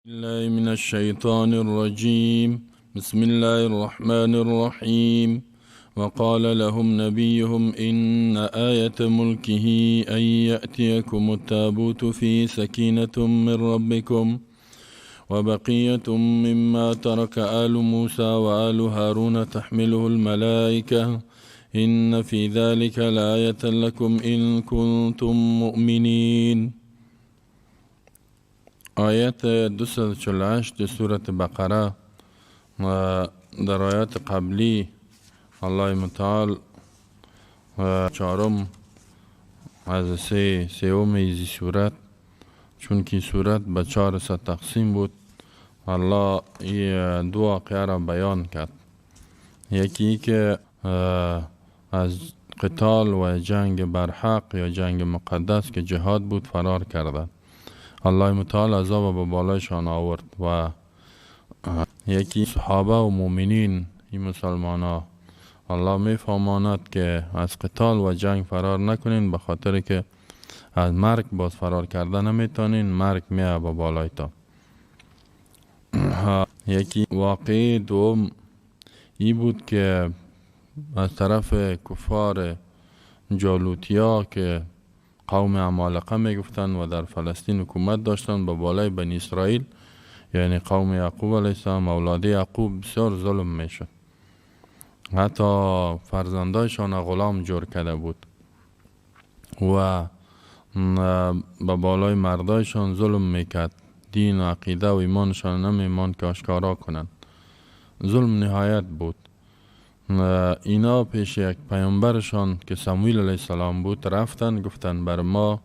الله من الشيطان الرجيم. بسم الله الرحمن الرحيم. وقال لهم نبيهم إن آية ملكه أن يأتيكم التابوت في سكينة من ربكم وبقية مما ترك آل موسى وآل هارون تحمله الملائكة إن في ذلك لآية لكم إن كنتم مؤمنين. آیت 248 سورة بقره و در آیات قبلی الله متعال چهارم از سوم ایزی سورت، چون که سورت به 4 تقسیم بود، الله دو واقعه را بیان کرد. یکی که از قتال و جنگ برحق یا جنگ مقدس که جهاد بود فرار کردند. الله متعال عذاب به بالایشان آورد و یکی صحابه و مؤمنین این مسلمان ها الله می فهماند که از قتال و جنگ فرار نکنین، به خاطر که از مرگ باز فرار کردن نمیتونین، مرگ میه به بالایتان. یکی واقعی دوم ای بود که از طرف کفار جالوتیا که قوم عمالقه می گفتن و در فلسطین حکومت داشتن، به بالای بنی اسرائیل یعنی قوم یعقوب علیه السلام اولاد یعقوب بسیار ظلم می شد. حتی فرزندایشان غلام جور کرده بود و به بالای مردایشان ظلم می کرد. دین و عقیده و ایمانشان نمیمان که آشکارا کنند. ظلم نهایت بود. اینا پیش یک پیامبرشان که سموئیل علیه السلام بود رفتن، گفتن بر ما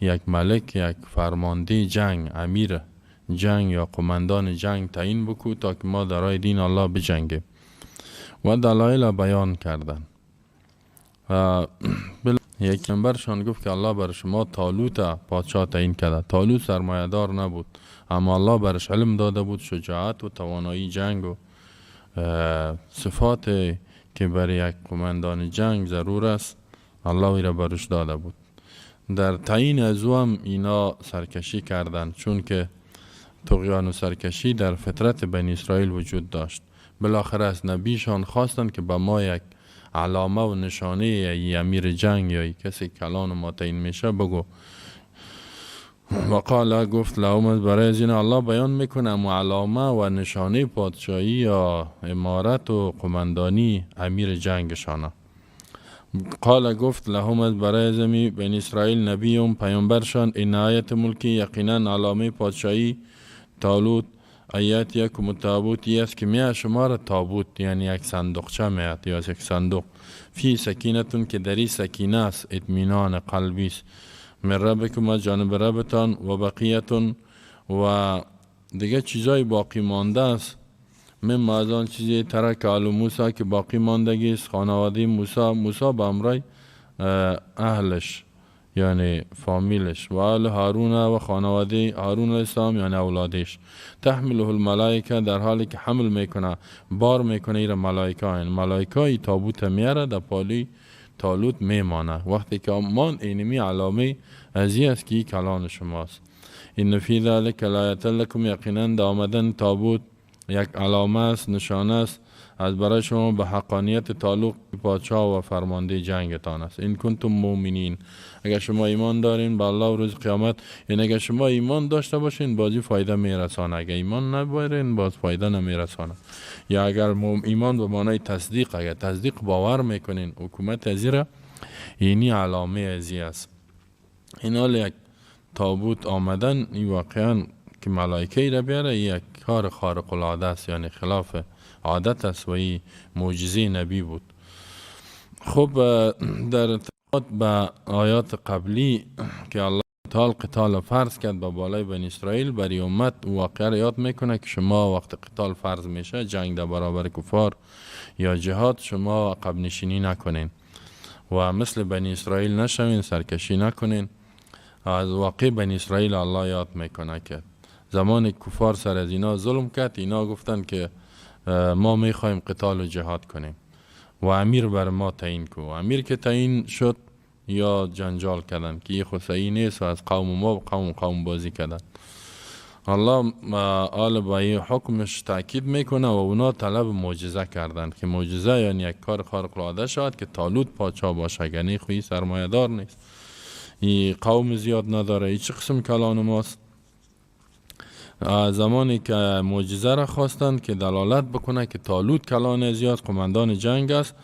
یک ملک، یک فرمانده جنگ، امیر جنگ یا قماندان جنگ تعیین بکو تا که ما در راه دین الله بجنگیم و دلایل بیان کردن. یک پیامبرشان گفت که الله بر شما طالوت پادشاه تعیین کرده. طالوت سرمایه‌دار نبود، اما الله برش علم داده بود، شجاعت و توانایی جنگ و صفات که برای یک قماندان جنگ ضرور است الله وی را برش داده بود. در تعیین از او هم اینا سرکشی کردند، چون که طغیان و سرکشی در فطرت بنی اسرائیل وجود داشت. بالاخره از نبیشان خواستند که به ما یک علامه و نشانه ی امیر جنگ یا کسی کلان ما تعیین میشه بگو. وقال گفت لهم، برای از این الله بیان میکنه اما علامه و نشانه پادشاهی یا امارت و قماندانی امیر جنگشانه. قال گفت لهم، برای از بنی اسرائیل نبیم پیامبرشان این آیت ملکی یقینا علامه پادشاهی طالوت آیت یکم التابوتی است که میه شما را تابوت یعنی یک صندوقچه میاد یا یک صندوق فی سکینتون که دری سکینه است، اطمینان قلبی است، من ربکم از جانب ربتان و بقیتون و دیگه چیزای باقی مانده است، من از آن چیزی ترک آل موسی که باقی ماندگی است، خانواده موسی به امرای اهلش یعنی فامیلش و آل هارون و خانواده هارون علیه السلام یعنی اولادش، تحمله الملائکه در حالی که حمل میکنه بار میکنه ایره ملائکه، این ملائکه ای تابوت میاره در پالی طالوت میمانه. وقتی که مان اینمی علامه ازی است که کلان شماست. این فی ذلک لآیة لکم، یقینا در آمدن تابوت یک علامه است، نشانه است از برای شما به حقانیت تعلق پادشاه و فرمانده جنگتان است. این کنتم مؤمنین، اگر شما ایمان دارین به الله و روز قیامت، یعنی اگر شما ایمان داشته باشین بازی فایده میرسانه، اگر ایمان نبارین باز فایده نمیرسانه. یا اگر ایمان به معنای تصدیق، اگر تصدیق باور میکنین حکومت ازیره، اینی علامه ازی است. این حال یک تابوت آمدن این واقعا که ملائکه را بیاره یک کار خارق العاده است، یعنی خلاف عادت است و این معجزه نبی بود. خب در ارتباط به آیات قبلی که الله تعالی قتال فرض کرد به بالای بنی اسرائیل، برای امت واقعا را یاد میکنه که شما وقت قتال فرض میشه، جنگ در برابر کفار یا جهاد، شما عقب نشینی نکنین و مثل بنی اسرائیل نشوین، سرکشی نکنین. از واقع بنی اسرائیل الله یاد میکنه که زمان کفار سر از اینا ظلم کرد، اینا گفتن که ما میخوایم قتال و جهاد کنیم و امیر بر ما تعیین کو. امیر که تعیین شد یا جنجال کردن که یه خود صحیح نیست و از قوم ما قوم بازی کردن الله آل با این حکمش تاکید میکنه و اونا طلب معجزه کردن که معجزه یعنی یک کار خارق العاده شد که طالوت پادشاه باشه، یعنی خوی سرمایه دار نیست، این قوم زیاد نداره، این چه قسم کلان ماست. زمانی که معجزه را خواستند که دلالت بکنه که طالوت کلان زیاد قماندان جنگ است،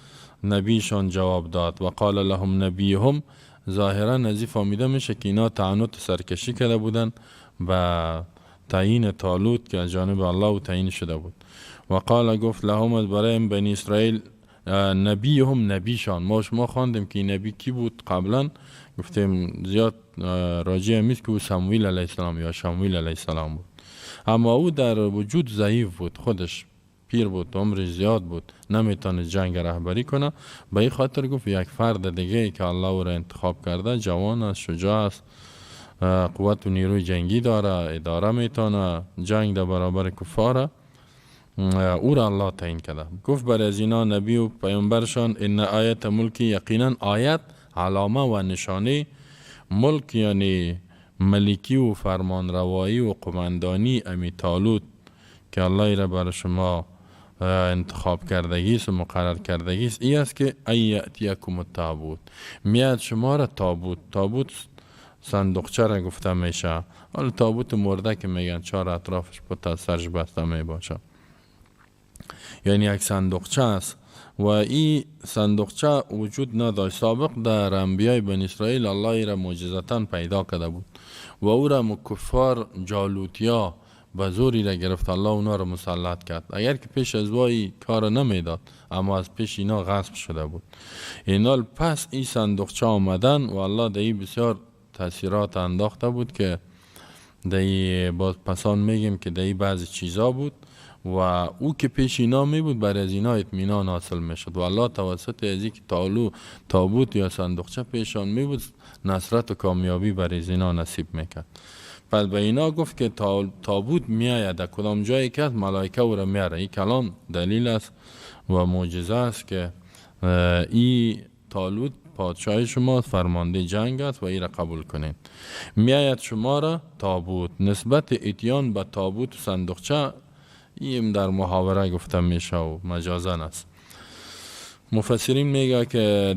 نبیشان جواب داد و قال لهم نبیهم، ظاهرا از این فهمیده میشه که اینا تعنت سرکشی کرده بودن و تعیین طالوت که از جانب الله تعیین شده بود. و قال گفت لهم، از برای بنی اسرائیل نبیهم نبیشان. ما خواندیم که نبی کی بود قبلا، گفتیم زیاد راجع میست که او سموئیل علیه السلام یا شموئیل علیه السلام بود، اما او در وجود ضعیف بود، خودش پیر بود، عمرش زیاد بود، نمیتونه جنگ رهبری کنه. به این خاطر گفت یک فرد دیگه که الله او را انتخاب کرده، جوان است، شجاع است، قوت و نیروی جنگی داره، اداره میتونه جنگ در برابر کفاره، او را الله تعیین کرده. گفت برای از اینا نبی و پیامبرشان ان آیت ملکی، یقینا آیت علامه و نشانه ملک یعنی ملکی و فرمان روایی و قماندانی امی طالوت که الله را برای شما انتخاب کردگیست و مقرر کردگیست، ای است که ایاتیکم التابوت، میاد شما را تابوت. تابوت صندوقچه را گفته میشه، حالا تابوت مرده که میگن چهار اطرافش پتا سرش بسته می باشه، یعنی یک صندوقچه است و این صندوقچه وجود نداشت سابق. در انبیای بنی اسرائیل الله را معجزتاً پیدا کرده بود و او را کفار جالوتیا به زوری را گرفت، الله اونا را مسلط کرد. اگر که پیش از وای کار نمیداد، اما از پیش اینا غصب شده بود. اینال پس این صندوقچه آمدن و الله در این بسیار تاثیرات انداخته بود که در این باز پسان میگیم که در این بعضی چیزا بود و او که پیش اینا می بود برای از اینا اطمینان حاصل می شد و الله توسط ازی که تابوت یا صندوقچه پیشان می بود نصرت و کامیابی برای از اینا نصیب میکرد. پس به اینا گفت که تابوت میآید در کدام جایی که ملائکه او را میاره. این کلام دلیل است و معجزه است که این طالوت پادشاه شما فرمانده جنگ است و این را قبول کنین. میآید شما را تابوت، نسبت اتیان به تابوت و صندوقچه این در محاوره گفته میشه و مجازن است. مفسرین میگه که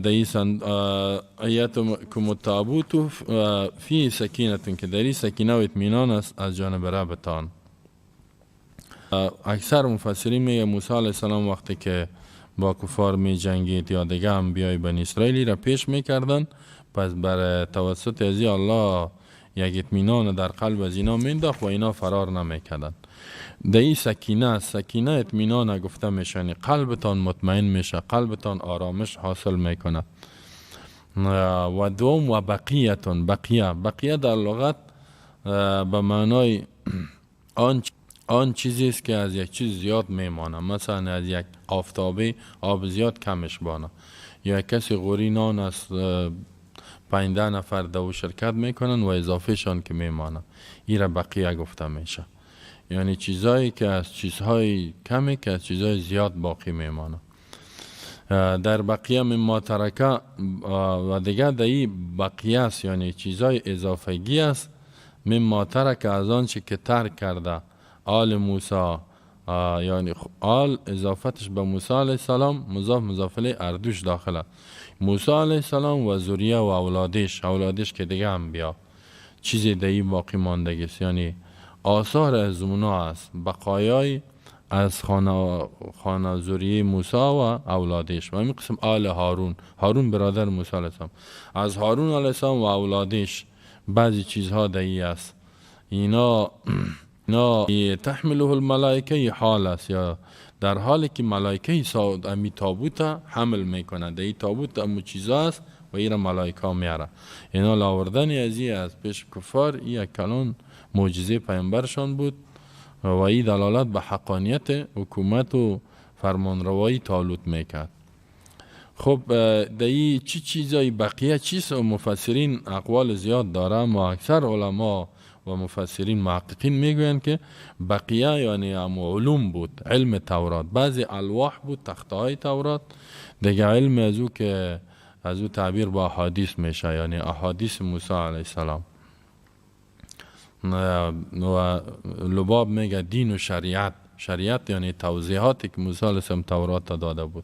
ایت کم التابوت فی سکینتون، که در این سکینه و اطمینان است از جانب ربتان. اکثر مفسرین میگه موسی علیه السلام وقتی که با کفار می جنگید یا دیگه انبیای بنی اسرائیلی را پیش میکردن، پس بر توسط ازی الله یک اطمینان در قلب از اینا مینداخت و اینا فرار نمیکردن. در این سکینه اطمینان گفته میشه، یعنی قلبتان مطمئن میشه، قلبتان آرامش حاصل میکنه. و دوم و بقیه در لغت به معنای آن چیزی است که از یک چیز زیاد میمانه، مثلا از یک آفتابی آب زیاد کمش بانه، یا کسی غوری نان از 15 نفر دو شرکت میکنن و اضافه شان که میمانه، این را بقیه گفته میشه. یعنی چیزایی که از چیزهای کمی که از چیزهای زیاد باقی میمانه. در بقیه مما ترکه و دیگه در این بقیه است، یعنی چیزهای اضافگی است. مما ترکه از آنچه که ترک کرده آل موسی، یعنی آل اضافتش به موسی علیه السلام، مضاف الیه اردوش داخله، موسی علیه السلام و ذریه و اولادش که دیگه انبیا، چیزی در این باقی ماندگی است، یعنی آثار از اونا است، بقایای از خانه ذریه موسی و اولادش. و همین قسم آل هارون برادر موسی علیه السلام، از هارون علیه السلام و اولادش بعضی چیزها در این است. اینا تحمله الملائکه حال است، یا در حالی که ملائکه امی تابوت حمل میکنه. در این تابوت امو چیزا است و ایره ملائکه میاره. اینا لاوردن از پیش کفار یک کلان معجزه پیامبرشان بود و این دلالت به حقانیت حکومت و فرمانروایی طالوت میکرد. خب در این چیزای بقیه چیست؟ مفسرین اقوال زیاد داره، اما اکثر علما و مفسرین محققین میگویند که بقیه یعنی علوم بود، علم تورات، بعضی الواح بود، تختهای تورات، دیگه علم از او که از او تعبیر با احادیث میشه، یعنی احادیث موسی علیه السلام. و لباب میگه دین و شریعت. شریعت یعنی توضیحاتی که موسی علیه السلام تورات داده بود،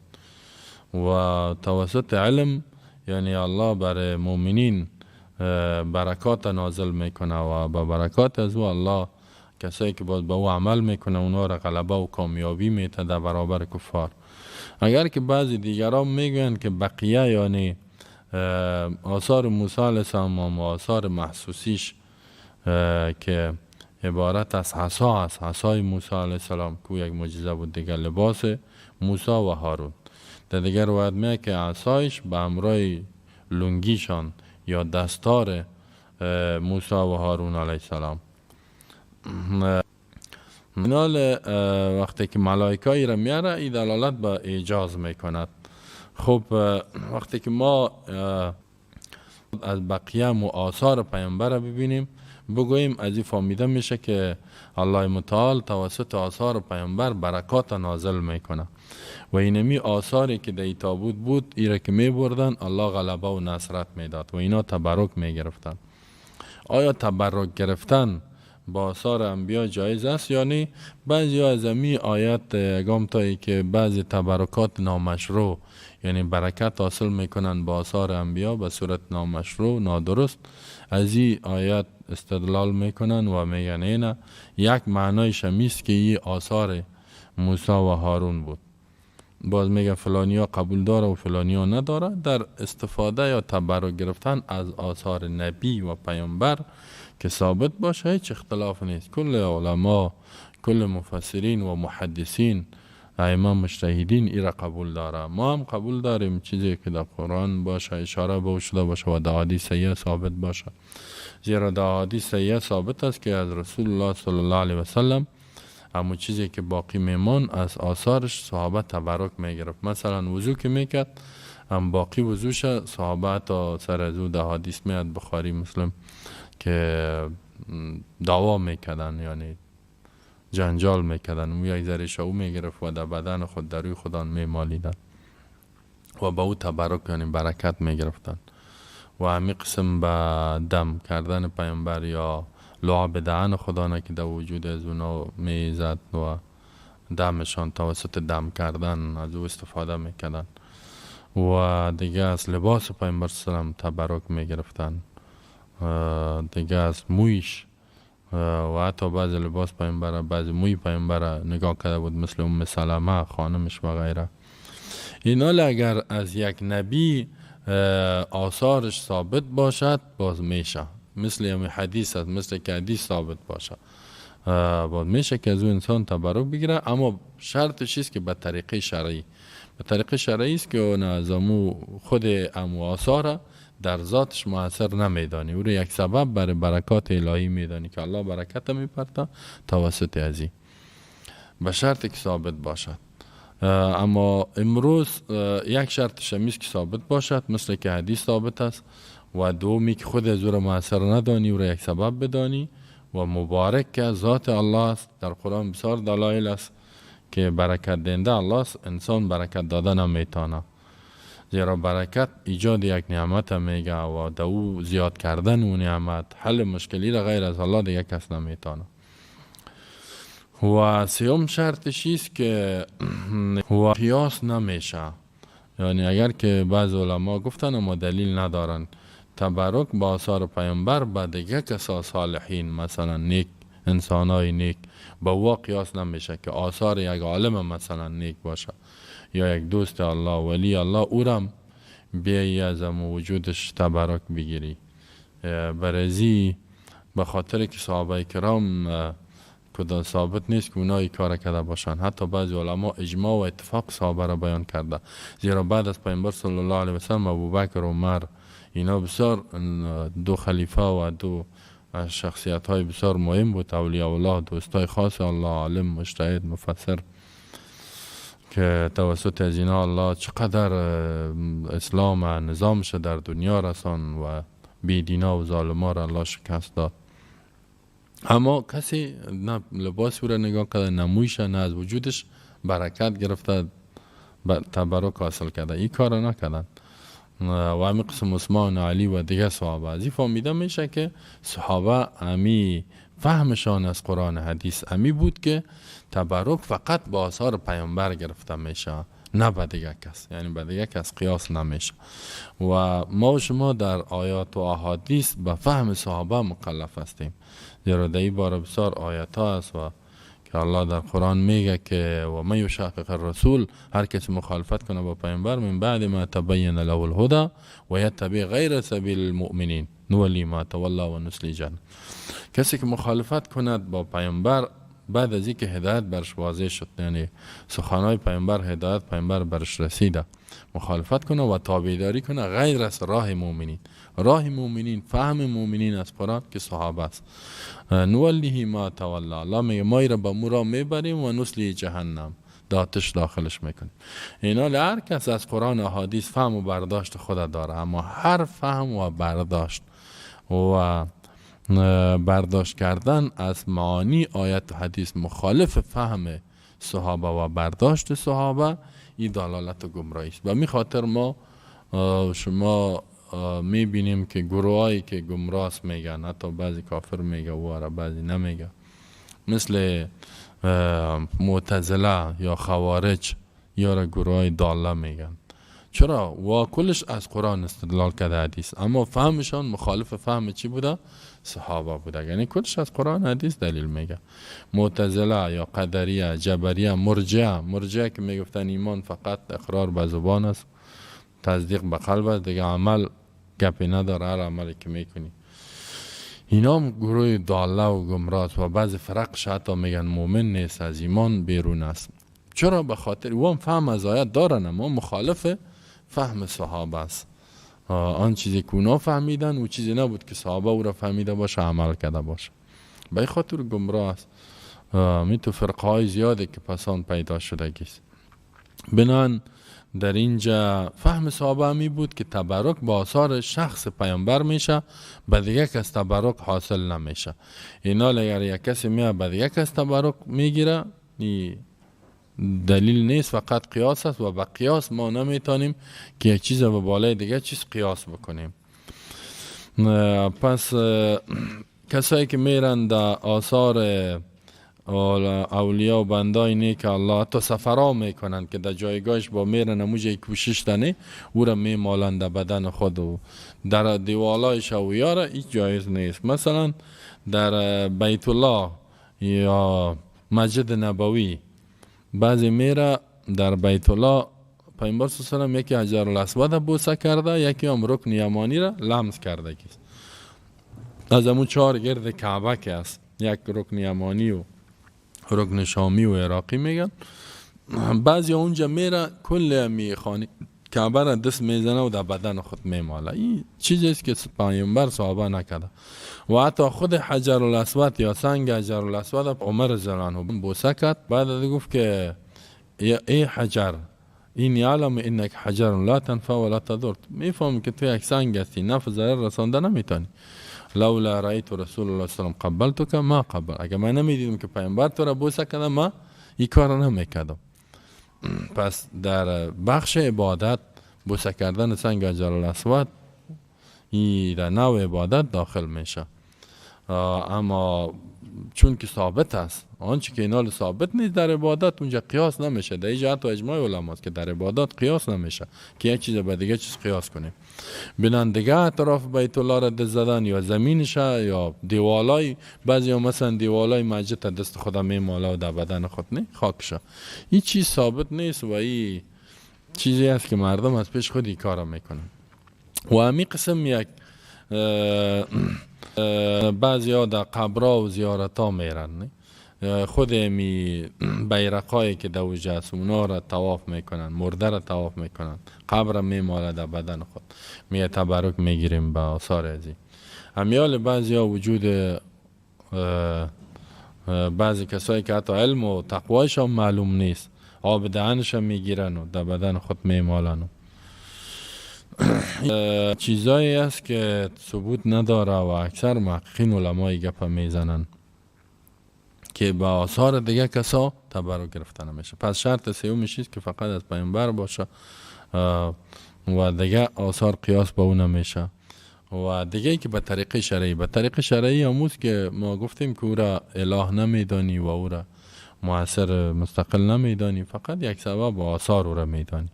و توسط علم یعنی الله برای مؤمنین برکات نازل میکنه و با برکات از او الله کسایی که باید به او عمل میکنه اونا را غلبه و کامیابی میده در برابر کفار. اگر که بعضی دیگران میگن که بقیه یعنی آثار موسی علیه السلام و آثار محسوسیش که عبارت از عصا است، عصای موسی علیه السلام که یک معجزه بود دیگه، لباس موسی و هارون. در دیگر روایت میگه که عصایش به همراه لنگیشان یا دستار موسی و هارون علیه السلام. منال وقتی که ملائکه ای را میاره این دلالت به اعجاز میکند. خب وقتی که ما از بقیه و آثار پیامبر ببینیم بگوییم از این فهمیده میشه که الله متعال توسط آثار پیامبر برکات نازل میکنه و اینمی آثاری که در تابوت بود ایره که میبردن الله غلبه و نصرت میداد و اینا تبرک میگرفتن. آیا تبرک گرفتن با آثار انبیا جایز است؟ یعنی بعضی از امی آیت یگام تایی که بعضی تبرکات نامشروع یعنی برکت حاصل میکنن با آثار انبیا به صورت نامشروع نادرست، از این آیت استدلال میکنن و میگن اینه یک معنای شمیست که این آثار موسی و هارون بود. باز میگه فلانیا قبول داره و فلانیا نداره. در استفاده یا تبرک گرفتن از آثار نبی و پیامبر که ثابت باشه هیچ اختلاف نیست. کل علما، کل مفسرین و محدثین، ائمه مجتهدین ایرا قبول داره. ما هم قبول داریم چیزی که در قرآن باشه، اشاره به شده باشه و در حدیث صحیح ثابت باشه. زیرا در حدیث صحیح ثابت است که از رسول الله صلی الله علیه و سلم اما چیزی که باقی میمان از آثارش صحابه تبرک میگرفت. مثلا وضو که میکرد هم باقی وضوش صحابه تا سر از او در حدیث میاد بخاری مسلم که دعوا میکردن یعنی جنجال میکردن و یک ذره شو میگرفت و در بدن خود در روی خودان میمالیدن و با او تبرک یعنی برکت میگرفتن. و همین قسم به دم کردن پیامبر یا لعاب دهن خدا که در وجود از اونا میزد و دمشان توسط دم کردن از او استفاده میکردن. و دیگه از لباس پیامبر سلام تبرک میگرفتن، دیگه از مویش و حتی بعض لباس پیامبر بعض موی پیامبر نگاه کرده بود مثل ام سلمه خانمش و غیره. اینا اگر از یک نبی آثارش ثابت باشد باز میشه، مثل همین حدیث است، مثل که حدیث ثابت باشه باز میشه که از اون انسان تبرک بگیره، اما شرطش چیست که به طریقه شرعی. به طریقه شرعی است که اون از خود امو آثار در ذاتش مؤثر نمیدانی، او رو یک سبب برای برکات الهی میدانی که الله برکت میپرته توسط ازی، به شرطی که ثابت باشد. اما امروز یک شرط شمیست که ثابت باشد مثل که حدیث ثابت است و دومی که خود از او را مؤثر ندانی او را یک سبب بدانی و مبارک که ذات الله است. در قرآن بسیار دلایل است که برکت دهنده الله است، انسان برکت دادن نمیتونه، زیرا برکت ایجاد یک نعمت میگه و در او زیاد کردن اون نعمت حل مشکلی را غیر از الله دیگه کس نمیتونه. و سیوم شرطش است که و قیاس نمیشه، یعنی اگر که بعض علما گفتن اما دلیل ندارن تبرک با آثار پیامبر با دیگه کسا صالحین مثلا نیک انسانای نیک با او قیاس نمیشه که آثار یک عالم مثلا نیک باشه یا یک دوست الله ولی الله اورم بیایی از وجودش تبرک بگیری. برزی به خاطر که صحابه کرام کدا ثابت نیست که اونایی کار کرده باشن. حتی بعضی علما اجماع و اتفاق صحابه را بیان کرده، زیرا بعد از پیامبر صلی الله علیه و سلم ابوبکر و عمر اینا بسیار دو خلیفه و دو شخصیت های بسیار مهم بود، اولیاء الله، دوستای خاص الله، عالم، مجتهد، مفسر، که توسط از اینا الله چقدر اسلام نظامش در دنیا رسان و بیدینا و ظالما را الله شکست داد. اما کسی نه لباس او را نگاه کرده نه مویش نه از وجودش برکت گرفته تبرک حاصل کرده، این کار را نکردن. و همین قسم عثمان، علی و دیگه صحابه. از این فهمیده میشه که صحابه همی فهمشان از قرآن حدیث امی بود که تبرک فقط با آثار پیامبر گرفته میشه، نه به دیگه کس، یعنی به دیگه کس قیاس نمیشه. و ما و شما در آیات و احادیث به فهم صحابه مکلف هستیم، زیرا در این باره بسیار آیات ها است و که الله در قرآن میگه که و من یشاقق الرسول، هر کسی مخالفت کنه با پیامبر من بعد ما تبین له الهدى و یتبع غیر سبیل المؤمنین نولی ما تولی و نصلی جهنم. کسی که مخالفت کند با پیامبر بعد از اینکه هدایت برش واضح شد، یعنی سخنهای پیامبر، هدایت پیامبر برش رسیده، مخالفت کنه و تابعداری کنه غیر از راه مؤمنین. راه مؤمنین، فهم مؤمنین از قرآن که صحابه است، نولیه ما تولی، الله میگه ما را به مورا میبریم و نسلی جهنم، داتش داخلش میکنیم. اینا هر کس از قرآن و حدیث فهم و برداشت خود داره، اما هر فهم و برداشت و برداشت کردن از معانی آیت و حدیث مخالف فهم صحابه و برداشت صحابه، این دلالت و گمراهی است. و می خاطر ما شما می بینیم که گروهایی که گمراه میگن، حتی بعضی کافر میگه و بعضی نمیگه، مثل معتزله یا خوارج یا گروهای ضاله میگن. چرا؟ و کلش از قرآن استدلال کرده حدیث، اما فهمشان مخالف فهم چی بوده؟ صحابه بوده. یعنی کلش از قرآن حدیث دلیل میگه. معتزله یا قدریه، جبریه، مرجعه که میگفتن ایمان فقط اقرار به زبان است، تصدیق به قلب است، دیگه عمل گپی نداره، هر عملی که میکنی. اینا هم گروه ضاله و گمراه و بعض فرق حتی میگن مؤمن نیست، از ایمان بیرون است. چرا؟ به خاطر و هم فهم از آیت دارن اما مخالف فهم صحابه است. آن چیزی که اونا فهمیدن و چیزی نبود که صحابه او را فهمیده باشه، عمل کرده باشه. به خاطر گمراه است. می تو فرقه های زیاده که پسان پیدا شده گیست. بنان در اینجا فهم صحابه همی بود که تبرک با آثار شخص پیامبر میشه، به دیگه کس تبرک حاصل نمیشه. اینا اگر یک کسی میاد به دیگه کس تبرک میگیره، دلیل نیست، فقط قیاس است و با قیاس ما نمیتونیم که یک چیز به بالای دیگه چیز قیاس بکنیم. پس کسایی که میرن در آثار اولیاء و بندای نیک الله حتی سفرها میکنن که در جایگاهش با میرن موجه کوشش دنه او را میمالن در بدن خود و در دیوالایش و یاره، هیچ جایز نیست. مثلا در بیت الله یا مسجد نبوی بعضی میره در بیت الله، پیامبر صلی الله علیه و یکی حجر الاسود بوسه کرده، یکی هم رکن یمانی را لمس کرده. از همون 4 گرد کعبه که است، یک رکن یمانی و رکن شامی و عراقی میگن، بعضی اونجا میره کل میخانی کعبه را دست میزنه و در بدن خود میماله. این چیزیست که پیامبر صحابه نکرده. و حتی خود حجر الاسود یا سنگ حجر الاسود عمر رضی الله عنه بوسه کرد، بعد گفت که ای حجر این یعلم انک حجر لا تنفع ولا تضر، میفهم که تو یک سنگ هستی، نفع ضرر رسانده نمیتونی. لولا رأیت رسول الله صلی الله علیه و قبلتک ما قبل، اگر من نمیدیدم که پیامبر تو را بوسه کرده ما این کار نمیکردم. پس در بخش عبادت بوسه کردن سنگ حجر الاسود این در نوع عبادت داخل میشه. اما چون که ثابت است، آنچه که اینال ثابت نیست در عبادت اونجا قیاس نمیشه. در این جهت و اجماع علماست که در عبادت قیاس نمیشه که یک چیز به دیگه چیز قیاس کنیم. بنان دیگه اطراف بیت الله را دست زدن یا زمینش یا دیوالای، بعضی هم مثلا دیوالای مسجد دست خود میماله و در بدن خود نه خاکشه. این چیز ثابت نیست و این چیزی است که مردم از پیش خود این کارا میکنن. و همی قسم یک بعضی ها در قبرها و زیارت ها میرن، خود می بیرقایی که در وجه است اونا را طواف میکنن، مرده را طواف میکنن، قبر را میماله در بدن خود، می تبرک میگیریم با آثار ازی. همیال بعضی ها وجود بعضی کسایی که حتی علم و تقوایش هم معلوم نیست، آب دهنش هم میگیرن و در بدن خود میمالن. چیزایی است که ثبوت نداره و اکثر محققین علمای گپ میزنن که با آثار دیگه کسا تبرک گرفته نمیشه. پس شرط سومش است که فقط از پیامبر باشه و دیگه آثار قیاس با اون نمیشه. و دیگه که به طریق شرعی هموز که ما گفتیم که او را اله نمیدانی و او را مؤثر مستقل نمیدانی، فقط یک سبب و آثار او را میدانی.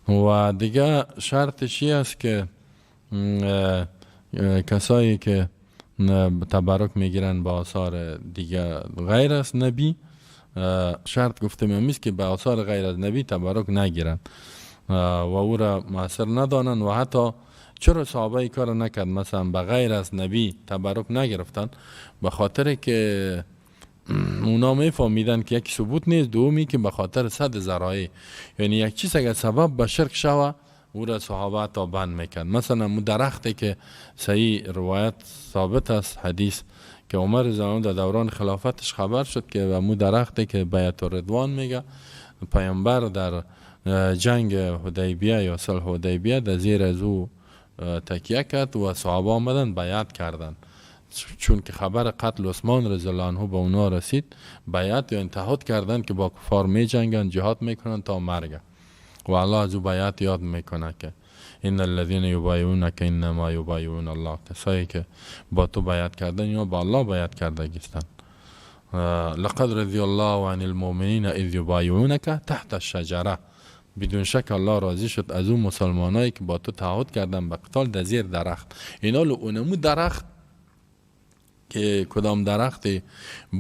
و دیگه شرطش است که کسایی که تبرک میگیرن با آثار دیگه غیر از نبی، شرط گفتم همیست که با آثار غیر از نبی تبرک نگیرن و او را مؤثر ندانن. و حتی چرا صحابه ای کار نکرد مثلا به غیر از نبی تبرک نگرفتن؟ به خاطر که اونا میفهمیدن که یک ثبوت نیست، دومی که به خاطر صد ذرایع، یعنی یک چیز اگر سبب به شرک شوه او را صحابه تا بند میکرد. مثلا مو درختی که صحیح روایت ثابت است حدیث که عمر رضی الله عنه در دوران خلافتش خبر شد که و مو درختی که بیعت الرضوان میگه، پیامبر در جنگ حدیبیه یا صلح حدیبیه در زیر از او تکیه کرد و صحابه آمدن بیعت کردن، چون که خبر قتل عثمان رضی الله عنه به اونا رسید، بیعت یا انتحاد کردن که با کفار می جنگن، جهاد میکنن تا مرگ. و الله از او بیعت یاد میکنه که ان الذين يبايعونك انما يبايعون الله، کسایی که با تو بیعت کردن یا با الله بیعت کردگیستن. لقد رضی الله عن المؤمنین اذ يبايعونك تحت الشجره، بدون شک الله راضی شد از اون مسلمانایی که با تو تعهد کردن به قتال در زیر درخت. اینا اونمو درخت که کدام درختی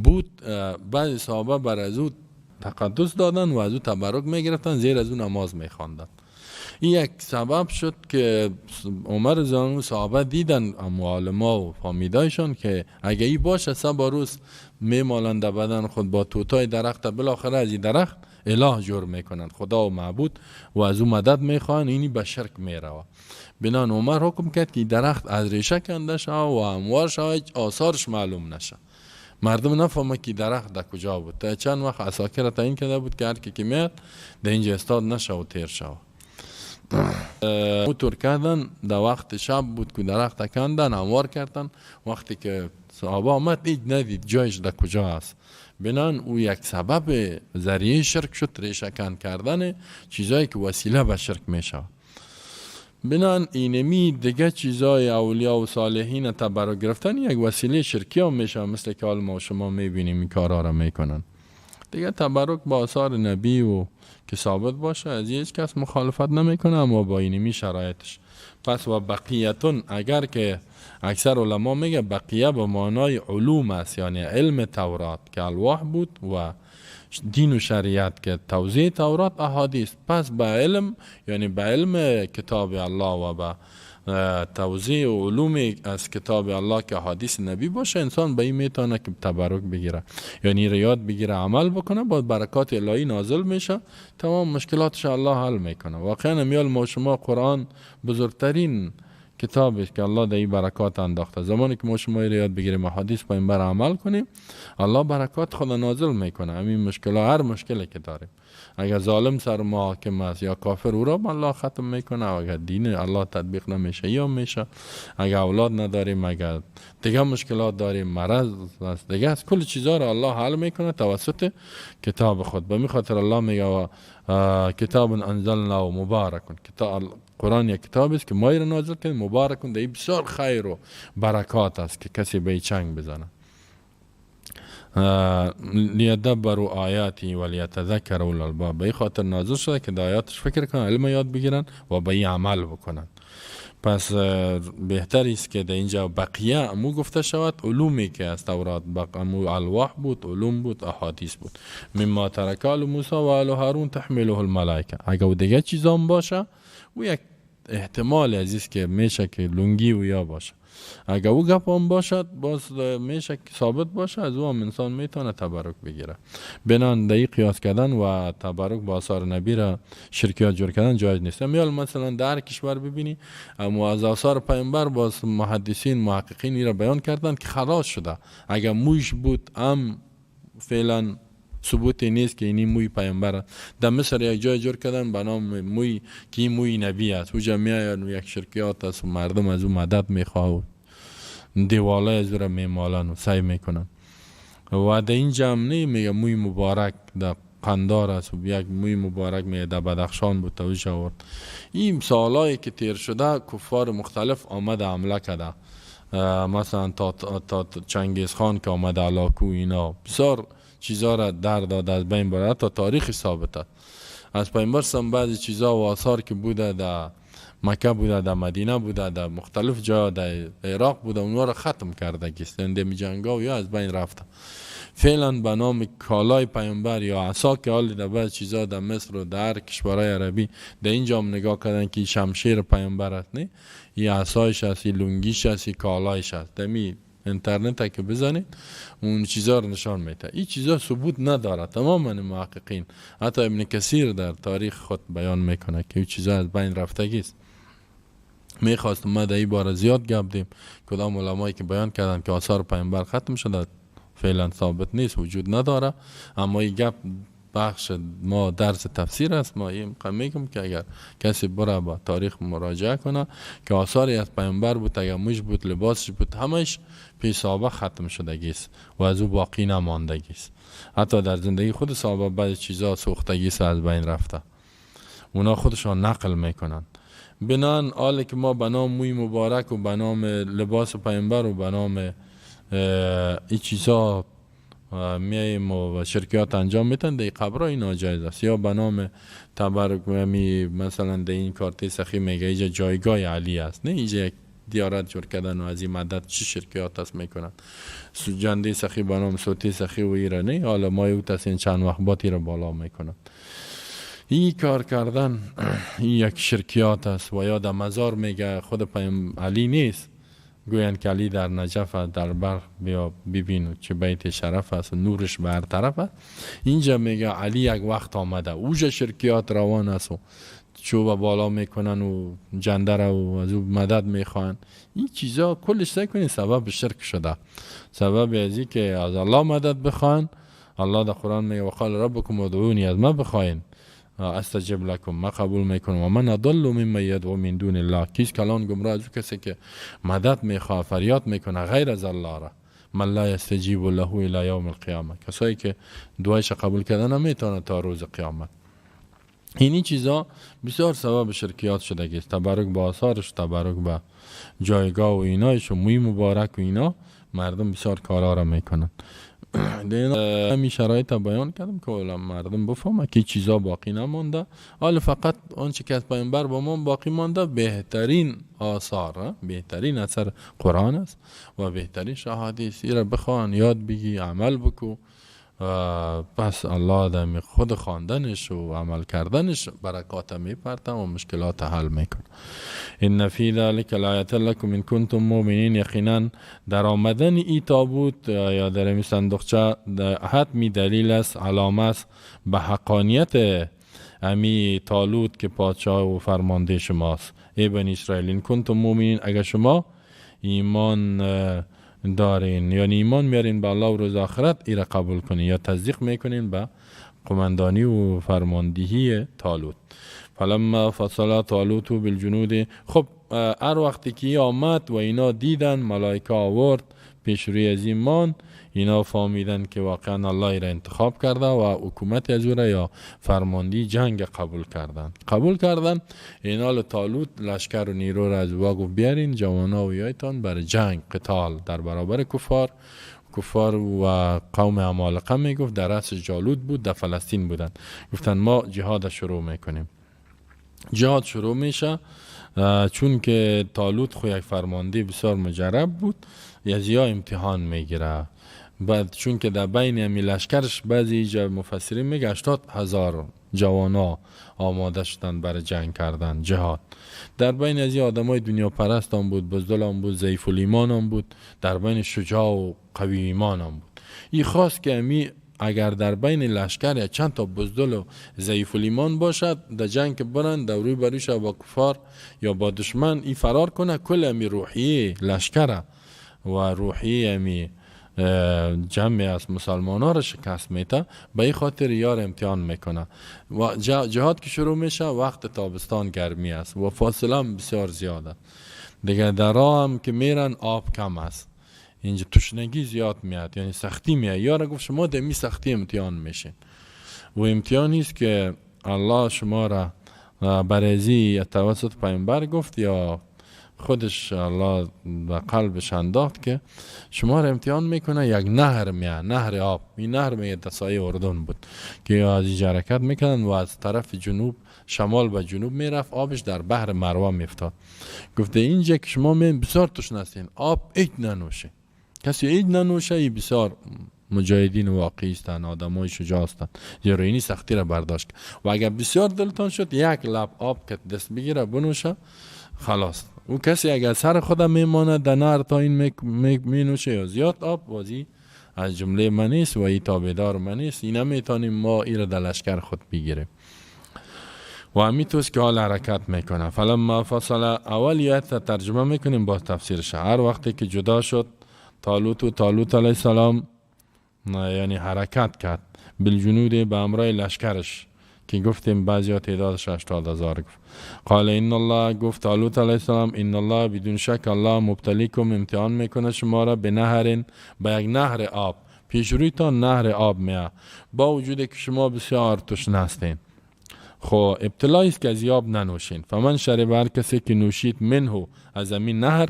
بود، بعضی صحابه بر از او تقدس دادن و از او تبرک میگرفتن، زیر از او نماز میخواندن. این یک سبب شد که عمر رضی الله عنه صحابه دیدن معلما و فامیدایشان که اگه ای باشه سبا روز میمالند بدن خود با توتای درخت، بالاخره از این درخت اله جور میکنند، خدا و معبود، و از او مدد میخوان، اینی به شرک میروه. بنان عمر حکم کرد که درخت از ریشه کنده شد و هموار شد، آثارش معلوم نشه، مردم نفهمه که درخت در کجا بود. تا چند وقت عساکر تعیین کرده بود که هر کی میاد در اینجا استاد نشه و تیر شود. او طور کردن در وقت شب بود که درخت کندن، هموار کردن. وقتی که صحابه آمد هیچ ندید جایش در کجا است. بنان او یک سبب ذریعه شرک شد، ریشه کن کردن چیزایی که وسیله به شرک میشه. بنان اینمی دیگه چیزای اولیاء و صالحین تبرک گرفتن یک وسیله شرکی هم میشه، مثل که حال ما شما میبینیم این کارها را میکنن. دیگه تبرک با آثار نبی و که ثابت باشه از هیچ کس مخالفت نمیکنه، اما با اینمی شرایطش. پس و بقیتون، اگر که اکثر علما میگه بقیه به معنای علوم است، یعنی علم تورات که الواح بود و دین و شریعت که توضیح تورات احادیث، پس به علم یعنی به علم کتاب الله و به توضیح و علوم از کتاب الله که حدیث نبی باشه، انسان به این میتونه که تبرک بگیره، یعنی ریاد بگیره، عمل بکنه، با برکات الهی نازل میشه، تمام مشکلاتش الله حل میکنه. واقعا میال ما شما قرآن بزرگترین کتابی که الله در این برکات انداخته. زمانی که ما شما ریاد بگیریم، حدیث با این بر عمل کنیم، الله برکات خود نازل میکنه. همین مشکل، هر مشکلی که داریم، اگر ظالم سر ما حاکم است یا کافر، او را الله ختم میکنه. اگر دین الله تطبیق نمیشه یا میشه، اگر اولاد نداریم، اگر دیگه مشکلات داریم، مرض است، دیگه از کل چیزا را الله حل میکنه توسط کتاب خود. به می خاطر الله میگه کتاب انزلنا و مبارک، کتاب قرآن یک کتاب است که ما را نازل کردیم، مبارک، در بسیار خیر و برکات است که کسی به چنگ بزنه. لیدبروا آیاتی ولیتذکر اولو الالباب، به این خاطر نازل شده که در آیاتش فکر کنن، علم یاد بگیرن و به این عمل بکنن. پس بهتر است که در اینجا بقیه امو گفته شود، علومی که از تورات امو الواح بود، علوم بود، احادیث بود. مما ترک آل موسی و آل هارون تحمله الملائکه. اگر دیگه چیزام باشه، و یک احتمال عزیز که میشه که لنگی و یا باشه، اگر او گپ هم باشد باز میشه که ثابت باشه، از او هم انسان میتونه تبرک بگیره. بنان در این قیاس کردن و تبرک با آثار نبی را شرکیات جور کردن جایز نیست. میال مثلا در کشور ببینی، اما از آثار پیامبر باز محدثین محققین این را بیان کردن که خلاص شده. اگر مویش بود هم فعلا ثبوتی نیست که اینی موی پیامبر. در مصر یک جای جور کردن به نام موی که این موی نبی است، او جمعیه یک شرکیات است و مردم از او مدد میخواه، دیواله از او را میمالن و سعی میکنن. و در این جمع میگه موی مبارک در قندار است و یک موی مبارک میگه در بدخشان بود تویش آورد. این سالایی که تیر شده کفار مختلف آمده حمله کرده، مثلا تا چنگیز خان که آمده علاکو اینا بسیار چیزا را در داده از بین برده تا تاریخ ثابت. از پیامبر سم بعضی چیزا و آثار که بوده در مکه بوده، در مدینه بوده، در مختلف جا در عراق بوده، اونها را ختم کرده گیست می جنگا و یا از بین رفته. فعلا به نام کالای پیامبر یا عصا که حالی در بعض چیزا در مصر و در کشورهای عربی در اینجا هم نگاه کردن که شمشیر پیامبر است، نه این عصایش است، این لنگیش است، این کالایش است. دمی اینترنت که بزنید اون چیزا رو نشان میده. این چیزا ثبوت نداره. تماما محققین حتی ابن کثیر در تاریخ خود بیان میکنه که این چیزا از بین رفتگی است. میخواستم ما در این باره زیاد گپ دیم، کدام علمایی که بیان کردن که آثار پیامبر ختم شده فعلا ثابت نیست، وجود نداره. اما این گپ بخش ما درس تفسیر است. ما این میگم که اگر کسی بره با تاریخ مراجعه کنه که آثاری از پیامبر بود، تگموش بود، لباسش بود، همش پی صحابه ختم شدگی است و از او باقی نماندگی است. حتی در زندگی خود صحابه بعضی چیزا سوختگی است، از بین رفته. اونا خودشان نقل میکنن. بنان حالی که ما به نام موی مبارک و به نام لباس پیامبر و به نام این چیزا میاییم و شرکیات انجام میتن، در قبرای ناجایز است. یا به نام تبرک مثلا در این کارت سخی میگه اینجا جایگاه علی است، نه اینجا یک دیارت جور کردن و از این مدد چی شرکیات است میکنن. جنده سخی به نام صوتی سخی و ایره نه، حالا مایوت است این چند وقت باتی را بالا میکنن. این کار کردن این یک شرکیات است. و یا در مزار میگه خود پیام علی نیست، گویند که علی در نجف در برق بیا ببین چه بیت شرف است، نورش بر طرف است. اینجا میگه علی یک وقت آمده، اوجا شرکیات روان است و چوب بالا میکنن و جندره و از او مدد میخوان. این چیزا کلش سعی کنید سبب شرک شده، سبب ازی که از الله مدد بخوان. الله در قرآن میگه وقال ربکم ادعونی، از ما بخواین استجب لکم، ما قبول میکنم. و من اضل ممن یدعو من دون الله، کیست کلان گمراه از کسی که مدد میخواه فریاد میکنه غیر از الله را. من لا یستجیب له الی یوم القیامه، کسایی که دعایش قبول کردن نمیتونه تا روز قیامت. اینی چیزا بسیار سبب شرکیات شده است. تبرک با آثارش، تبرک با جایگاه و اینایش و موی مبارک و اینا، مردم بسیار کارا را میکنن. همین شرایط بیان کردم که مردم بفهمه که چیزا باقی نمانده. حالا فقط آنچه که از پیامبر با ما باقی مانده بهترین آثار، بهترین اثر قرآن است و بهترین احادیث. را بخوان، یاد بگی، عمل بکو، پس الله در خود خواندنش و عمل کردنش برکات میپرته و مشکلات حل میکنه. ان فی ذلک لآیة لکم ان کنتم مؤمنین، یقینا در آمدن ای تابوت یا در این صندوقچه حتمی دلیل است، علامه است به حقانیت امی طالوت که پادشاه و فرمانده شماست. ای بنی اسرائیل ان کنتم مؤمنین، اگر شما ایمان دارین، یعنی ایمان میارین به الله و روز آخرت، ایره قبول کنین یا تصدیق میکنین به قماندانی و فرماندهی طالوت. فلما فصل طالوت بالجنود، خب هر وقتی که آمد و اینا دیدن ملائکه آورد پیش روی از ایمان، اینا فهمیدن که واقعا الله را انتخاب کرده و حکومت از او را یا فرماندهی جنگ قبول کردن. اینا طالوت لشکر و نیرو را از او گفت بیارین جوانا و یایتان برای جنگ قتال در برابر کفار و قوم عمالقه میگفت در رأس جالوت بود، در فلسطین بودن. گفتن ما جهاد شروع میکنیم. جهاد شروع میشه چون که طالوت خو یک فرمانده بسیار مجرب بود، یزیا امتحان میگیره. بعد چون که در بین امی لشکرش بعضی جا مفسرین میگه 80,000 جوانا آماده شدن برای جنگ کردن جهاد. در بین از این آدمای دنیا پرست هم بود، بزدل هم بود، ضعیف الایمان هم بود، در بین شجاع و قوی ایمان هم بود. این خواست که امی اگر در بین لشکر یا چند تا بزدل و ضعیف الایمان باشد در جنگ که برن در روی بریش با کفار یا با دشمن این فرار کنه، کل امی روحیه لشکر و روحیه امی جمعی از مسلمان ها را شکست میته. به این خاطر یار امتحان میکنه. و جهاد که شروع میشه وقت تابستان گرمی است و فاصله هم بسیار زیاده دیگه. در راه هم که میرن آب کم است، اینجا تشنگی زیاد میاد، یعنی سختی میاد. یار گفت شما دمی سختی امتحان میشین و امتحانی است که الله شما را برازی توسط پیامبر گفت یا خودش الله به قلبش انداخت که شما را امتحان میکنه. یک نهر میاد، نهر آب. این نهر میاد سایه اردن بود که از اینجا حرکت میکنن و از طرف جنوب شمال به جنوب میرفت، آبش در بحر مروه میفتاد. گفته اینجا که شما بسیار تشنه هستین، آب هیچ ننوشه، کسی هیچ ننوشه. ای بسیار مجاهدین واقعی هستند، آدمای شجاع هستند، جراینی سختی را برداشت. و اگر بسیار دلتان شد یک لب آب که دست بگیره بنوشه، خلاص. او کسی اگر سر خودم میمانه در نهر تا این می نوشه یا زیاد آب، بازی از جمله من است و ای تابعدار من است. این نمیتونیم ما ای را در لشکر خود بگیریم. و همیتوست که حال حرکت میکنه. فلما فصل، اول یایت ترجمه میکنیم با تفسیرش. هر وقتی که جدا شد طالوت علیه السلام، یعنی حرکت کرد بالجنود به امرای لشکرش که گفتیم بعضی ها تعدادش 80,000 گفت. قال این الله، گفت طالوت علیه السلام، این الله بدون شک الله مبتلیکم امتحان میکنه شما را به نهرین، به یک نهر آب. پیش رویتان نهر آب میاد با وجود که شما بسیار تشنه هستین. خو ابتلایی است که از آب ننوشین. فمن شرب، هر کسی که نوشید منه از این نهر،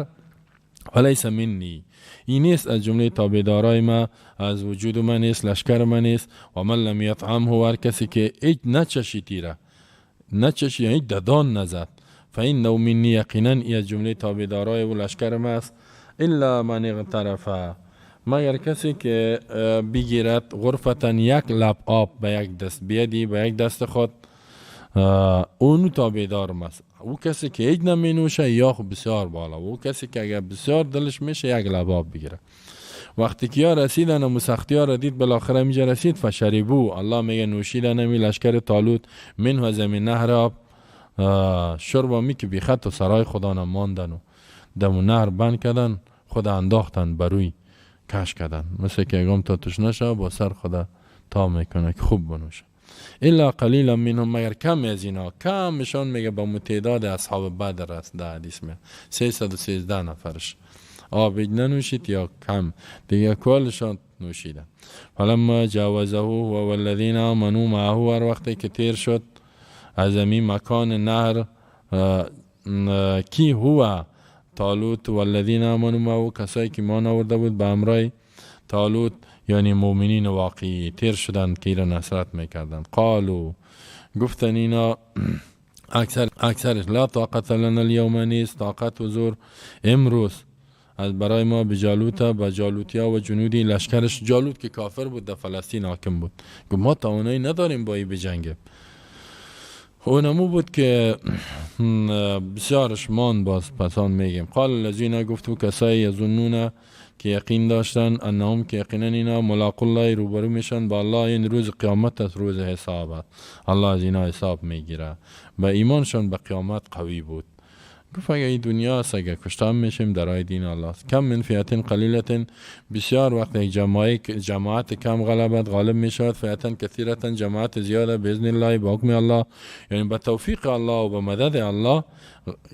ولیس منی، این نیست از جمله تابعدارای ما، از وجود من نیست، لشکر من نیست. و من لم یطعمه، هر کسی که هیچ نچشیدی را نچشید، هیچ ددان نزد، فإنه منی، یقینا ای از جمله تابعدارای و لشکر ما است. الا من اغترف، مگر کسی که بگیرد غرفتن یک لب آب به یک دست، بیدی به یک دست خود، اونو تابعدار است. او کسی که هیچ نمی نوشه یا خب بسیار بالا، او کسی که اگر بسیار دلش میشه یک لب آب بگیره. وقتی که یا رسیدن و سختی ها را دید بالاخره میجا رسید، فشربو، الله میگه نوشیدن نمی لشکر طالوت منه از زمین نهر آب، شربا می که بی خط و سرای خدا نماندن و دم نهر بند کردن، خدا انداختن بروی کش کردن، مثل که اگم تا تشنه شه با سر خدا تا میکنه که خوب بنوشه. الا قلیلا منهم، مگر کم از اینا، کمشان میگه با متعداد اصحاب بدر است. در حدیث میگه 313 نفرش آب ننوشید یا کم دیگه، کلشان نوشیدن. فلما جاوزه و والذین آمنوا معه، هر وقتی که تیر شد از این مکان نهر، کی هو طالوت والذین آمنوا معه، کسایی که ایمان آورده بود به امرای طالوت، یعنی مومنین واقعی تیر شدند که ایران نصرت میکردند. قالو، گفتن اینا اکثرش لا طاقت لنا اليوم، نیست طاقت و زور امروز از برای ما به جالوت، به جالوتیا و جنودی لشکرش. جالوت که کافر بود در فلسطین حاکم بود، گفت ما توانایی نداریم با ای بجنگیم. اونمو بود که بسیارش مان باز پسان میگیم. قال الذین، گفتو کسایی یظنون که یقین داشتن، انهم که یقینا اینا ملاق الله، روبرو میشن با الله، این روز قیامت است، روز حساب، الله از اینا حساب میگیره. با ایمانشان به قیامت قوی بود. گفت اگه این دنیا است، اگه کشته میشیم در راه دین الله است. کم من فیات قلیلت، بسیار وقت یک جماعت کم غالب میشود، فیات کثیرت، جماعت زیاده، باذن الله، با حکم الله، یعنی به توفیق الله و به مدد الله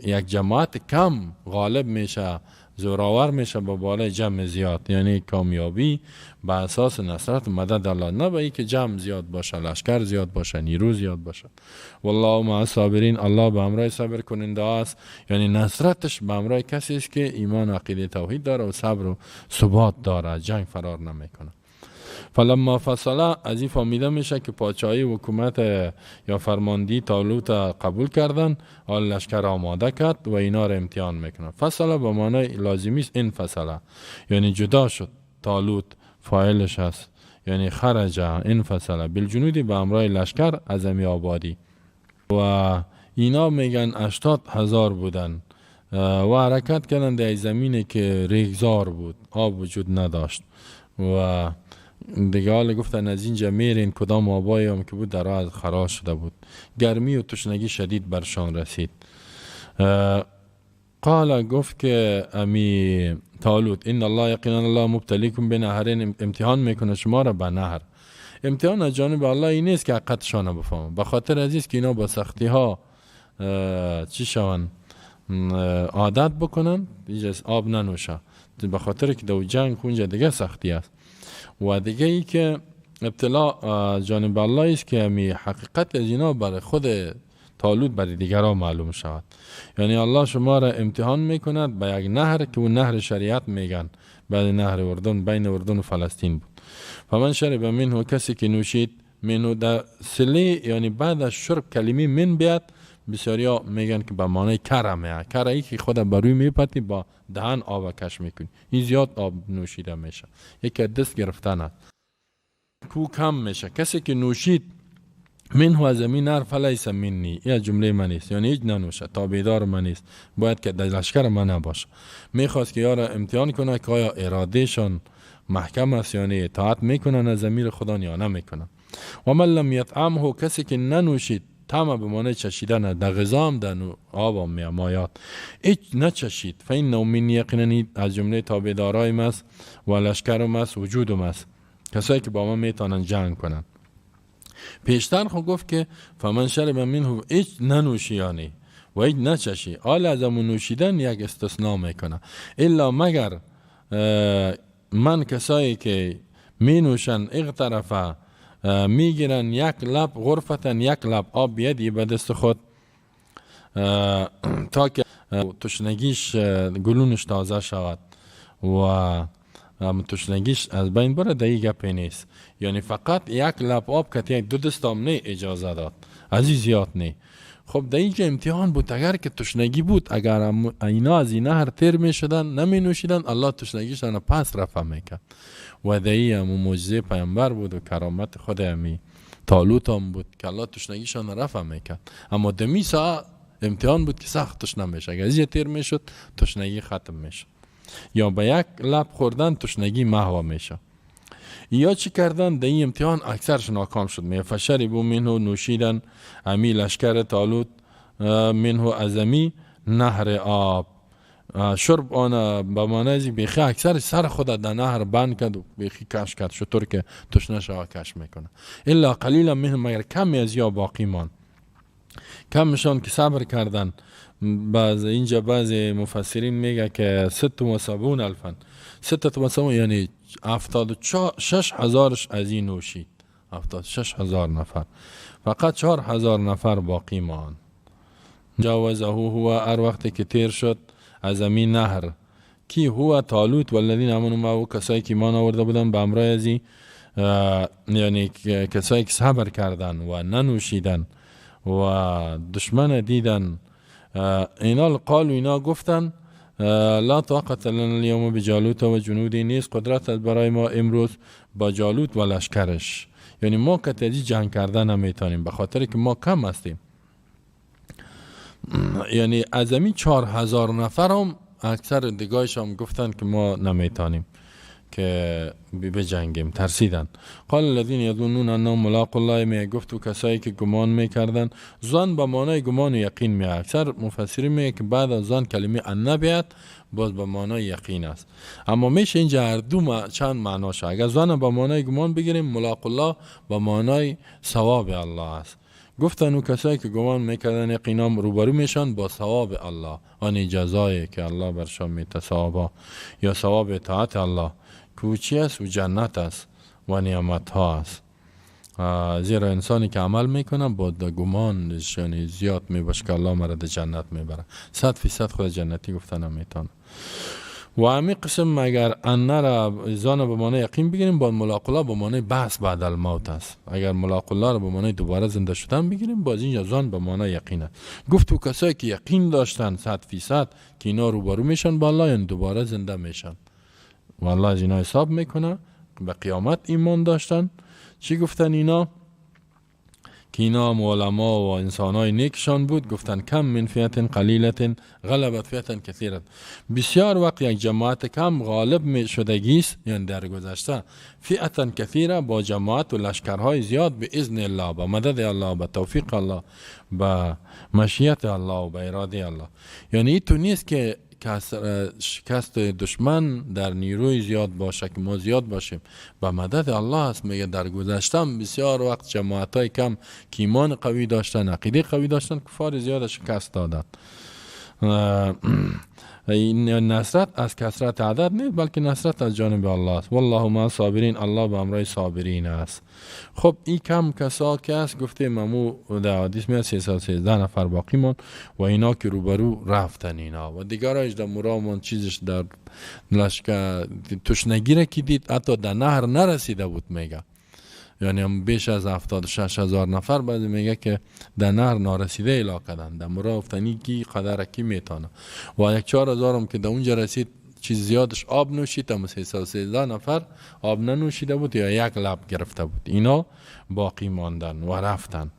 یک جماعت کم غالب میشه، زوراور میشه با بالای جمع زیاد، یعنی کامیابی به اساس نصرت و مدد الله، نه به اینکه جمع زیاد باشه، لشکر زیاد باشه، نیرو زیاد باشه. والله مع الصابرین، الله به امرای صبر کننده است، یعنی نصرتش به امرای کسی است که ایمان و عقیده توحید داره و صبر و ثبات داره، جنگ فرار نمیکنه. فلما فصل، از این فهمیده میشه که پادشاهی حکومت یا فرماندهی طالوت قبول کردن، حال لشکر آماده کرد و اینا را امتحان میکنه. فصل به معنای لازمی است این فصله، یعنی جدا شد. طالوت فاعلش هست، یعنی خرج این فصله بالجنودی به امرای لشکر از امی آبادی. و اینا میگن 80,000 بودن و حرکت کردن در زمینی که ریگزار بود، آب وجود نداشت. و دیگه حال گفتن از اینجا میرین، کدام آبایی هم که بود در راه خراش شده بود، گرمی و تشنگی شدید برشان رسید. قال، گفت که امی طالوت، این الله یقینا الله مبتلیکم به نهرین، امتحان میکنه شما را به نهر. امتحان از جانب الله این نیست که حقیقتشان بفهمن، به خاطر عزیز که اینا با سختی ها چی شون، عادت بکنن، آب ننوشه، به خاطر که دو جنگ خونجا دیگه سختی است. و دیگه ای که ابتلا جانب الله است که می حقیقت از اینا برای خود طالوت برای دیگران معلوم شود. یعنی الله شما را امتحان میکند به یک نهر که اون نهر شریعت میگن، بعد نهر اردن، بین اردن و فلسطین بود. فمن شرب منه، کسی که نوشید، منه در سلی یعنی بعد از شرب کلمه من بیاد، بسیاری ها میگن که به معنی کرمه، کرایی که خود بروی میپتی با دهن آب کش میکنی، این زیاد آب نوشیده میشه، یکی دست گرفتن است. کو کم میشه. کسی که نوشید منه از این نهر فلیس منی، این جمله من است، یعنی هیچ ننوشه، تابعدار من است، باید که در لشکر من نباشه. میخواست که یارا امتحان کنه که آیا ارادهشان محکم است، یعنی اطاعت میکنن از امیر خدا یا نمیکنن. و من لم یطعمه، کسی که ننوشید، طعم به معنی چشیدن، در غذا هم در آب هم میاماید، هیچ نچشید، فانه من، یقینا از جمله تابعدارای است و لشکرم است، وجودم است، کسایی که با ما میتونن جنگ کنن. پیشتر خود گفت که فمن شرب منه، هیچ ننوشیانی و هیچ نچشی. حال از امون نوشیدن یک استثناء میکنه، الا مگر من کسایی که می نوشن اغترفه، میگیرن یک لب غرفتن، یک لب آب بیدی به دست خود، تا که تشنگیش گلونش تازه شود و تشنگیش از بین بره، دیگه گپی نیست. یعنی فقط یک لب آب که یک دو دستام نه اجازه داد، از این زیاد نه. خب در اینجا امتحان بود، اگر که تشنگی بود، اگر اینا از این نهر تیر می شدن نمی نوشیدن، الله تشنگیشان پس رفع میکرد. و در این معجزه پیامبر بود و کرامت خود امی طالوت هم بود که الله تشنگیشان رفع میکرد. اما دمی ساعت امتحان بود که سخت تشنه میشه، اگر از این تیر می شد تشنگی ختم میشه، یا به یک لب خوردن تشنگی محو میشه. یا چی کردن در این امتحان؟ اکثرش ناکام شد. می فشربوا منه، نوشیدن امی لشکر طالوت منه از امی نهر آب. شرب آن به معنی بیخی اکثر سر خود در نهر بند کرد و بیخی کش کرد، شطور که تشنه شوا کش میکنه. الا قلیلا منهم، مگر کمی از یا باقی مان، کمشان که صبر کردن. اینجا بعض مفسرین میگه که 76,000، 76 یعنی 76,000 از این نوشید، 76,000 نفر، فقط 4,000 نفر باقی مان. جاوزه هو، هر وقتی که تیر شد از امین نهر، کی هو طالوت والذین آمنوا معه، کسایی که ایمان آورده بودن به همراه ازی، یعنی کسایی که صبر کردن و ننوشیدن و دشمن دیدن. اینا قالوا، اینا گفتن لا طاقت لنا اليوم بجالوت و جنودی، نیست قدرت برای ما امروز با جالوت و لشکرش، یعنی ما کتجی جنگ کردن نمیتونیم به خاطر که ما کم هستیم. یعنی از این 4,000 نفر هم اکثر دیگایش هم گفتن که ما نمیتونیم که بجنگیم، ترسیدن. قال الذين يظنون انهم ملاقو الله، می گفت کسایی که گمان میکردن، ظن به معنای گمان و یقین می، اکثر مفسرین میگه که بعد از ظن کلمه ان بیاد باز به معنای یقین است. اما میشه اینجا هر دو چند معنا شه. اگر ظن به معنای گمان بگیریم، ملاقو الله به معنای ثواب الله است. گفتن او کسایی که گمان میکردن یقینا روبرو میشن با ثواب الله، آن جزایی که الله برشان میته، ثوابا یا ثواب اطاعت الله کوچی است و جنت است و نعمت ها است. زیرا انسانی که عمل میکنه با گمان زیاد میباشه که الله مرا در جنت میبره، 100% خود جنتی گفتن هم میتونه. و همین قسم اگر ان را زان به معنی یقین بگیریم، با ملاقات الله به معنی بحث بعد الموت است. اگر ملاقات الله را به معنی دوباره زنده شدن بگیریم، باز اینجا زان به معنی یقین است. گفت و کسایی که یقین داشتن 100% که اینا روبرو میشن با الله، یعنی دوباره زنده میشن و الله از اینا حساب میکنه. به قیامت ایمان داشتن. چی گفتن اینا؟ که اینا علما و انسانای نیکشان بود. گفتن کم من فیت قلیلت غلبت فیت کثیرت، بسیار وقت یک جماعت کم غالب می شدگیست، یعنی در گذشته، فیت کثیره با جماعت و لشکرهای زیاد، به اذن الله، با مدد الله، با توفیق الله، با مشیت الله و با اراده الله. یعنی این تو نیست که شکست دشمن در نیروی زیاد باشه که ما زیاد باشیم، با مدد الله است. میگه در گذشتم بسیار وقت جماعتای کم که ایمان قوی داشتن، عقیده قوی داشتن، کفار زیاد شکست دادن. این نصرت از کثرت عدد نیست، بلکه نصرت از جانب الله است. والله مع صابرین، الله به همراه صابرین است. خب این کم کسا که است، گفته ممو در حدیث میاد 313 نفر باقی مون و اینا که روبرو رفتن اینا و دیگرایش در مرامون چیزش در لشکر تشنگی که دید حتی در نهر نرسیده بود میگه، یعنی هم بیش از 76,000 نفر بعد میگه که در نهر نارسیده الا کردن، در مرا افتنی کی قدر کی میتونه و 4,000 هم که در اونجا رسید چیز زیادش آب نوشید، اما 313 نفر آب ننوشیده بود یا یک لب گرفته بود. اینا باقی ماندن و رفتن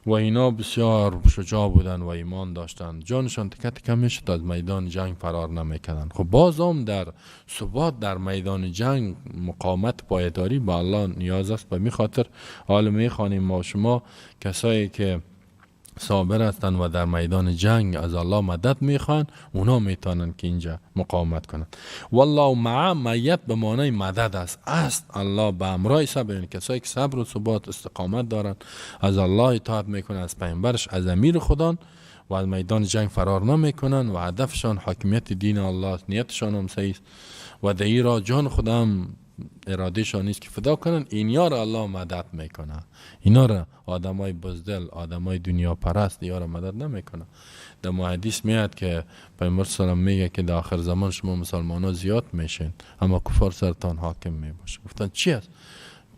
و اینا بسیار شجاع بودن و ایمان داشتن، جانشان تکه تکه میشد، از میدان جنگ فرار نمیکردن. خب باز هم در ثبات در میدان جنگ مقاومت پایداری با الله نیاز است. به می خاطر حال میخوانیم ما شما کسایی که صابر هستند و در میدان جنگ از الله مدد میخوان، اونا میتونن که اینجا مقاومت کنن. والله مع، معیت به معنای مدد است الله به همراه صبر، یعنی کسایی که صبر و ثبات استقامت دارن، از الله اطاعت میکنن، از پیامبرش، از امیر خدا و از میدان جنگ فرار نمیکنن و هدفشان حاکمیت دین الله است، نیتشان هم صحیح و در این راه جان خودم اراده شان نیست که فدا کنن، اینا را الله مدد میکنه. اینا را آدمای بزدل، آدمای دنیا پرست اینا را مدد نمیکنه. در حدیث میاد که پیامبر سلام میگه که در آخر زمان شما مسلمان ها زیاد میشین اما کفار سرتان حاکم میباشه. گفتن چی است؟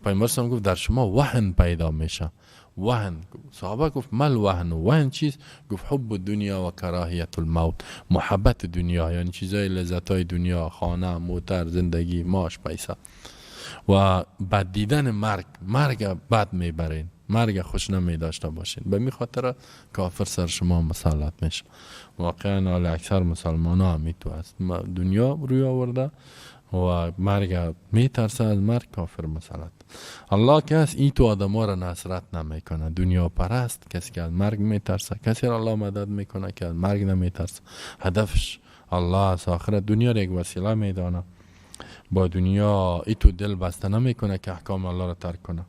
پیامبر سلام گفت در شما وهن پیدا میشه. وهن. صحابه گفت مل وهن؟ وهن چیست؟ گفت حب دنیا و کراهیت الموت، محبت دنیا، یعنی چیزای لذتای دنیا، خانه، موتر، زندگی، معاش، پیسه و بد دیدن مرگ بد میبرین، مرگ خوش نمی داشته باشین. به می خاطر کافر سر شما مسلط میشه. واقعا حال اکثر مسلمان ها همی تو است، دنیا روی آورده و مرگ می ترسه، از مرگ کافر مسلط. الله که از این تو آدم ها را نصرت نمی کنه. دنیا پرست کسی که از مرگ می ترسه، کسی را الله مدد می کنه که از مرگ نمی ترسه. هدفش الله از آخرت، دنیا را یک وسیله می دانه، با دنیا ایتو دل بسته نمیکنه که احکام الله را ترک کنه.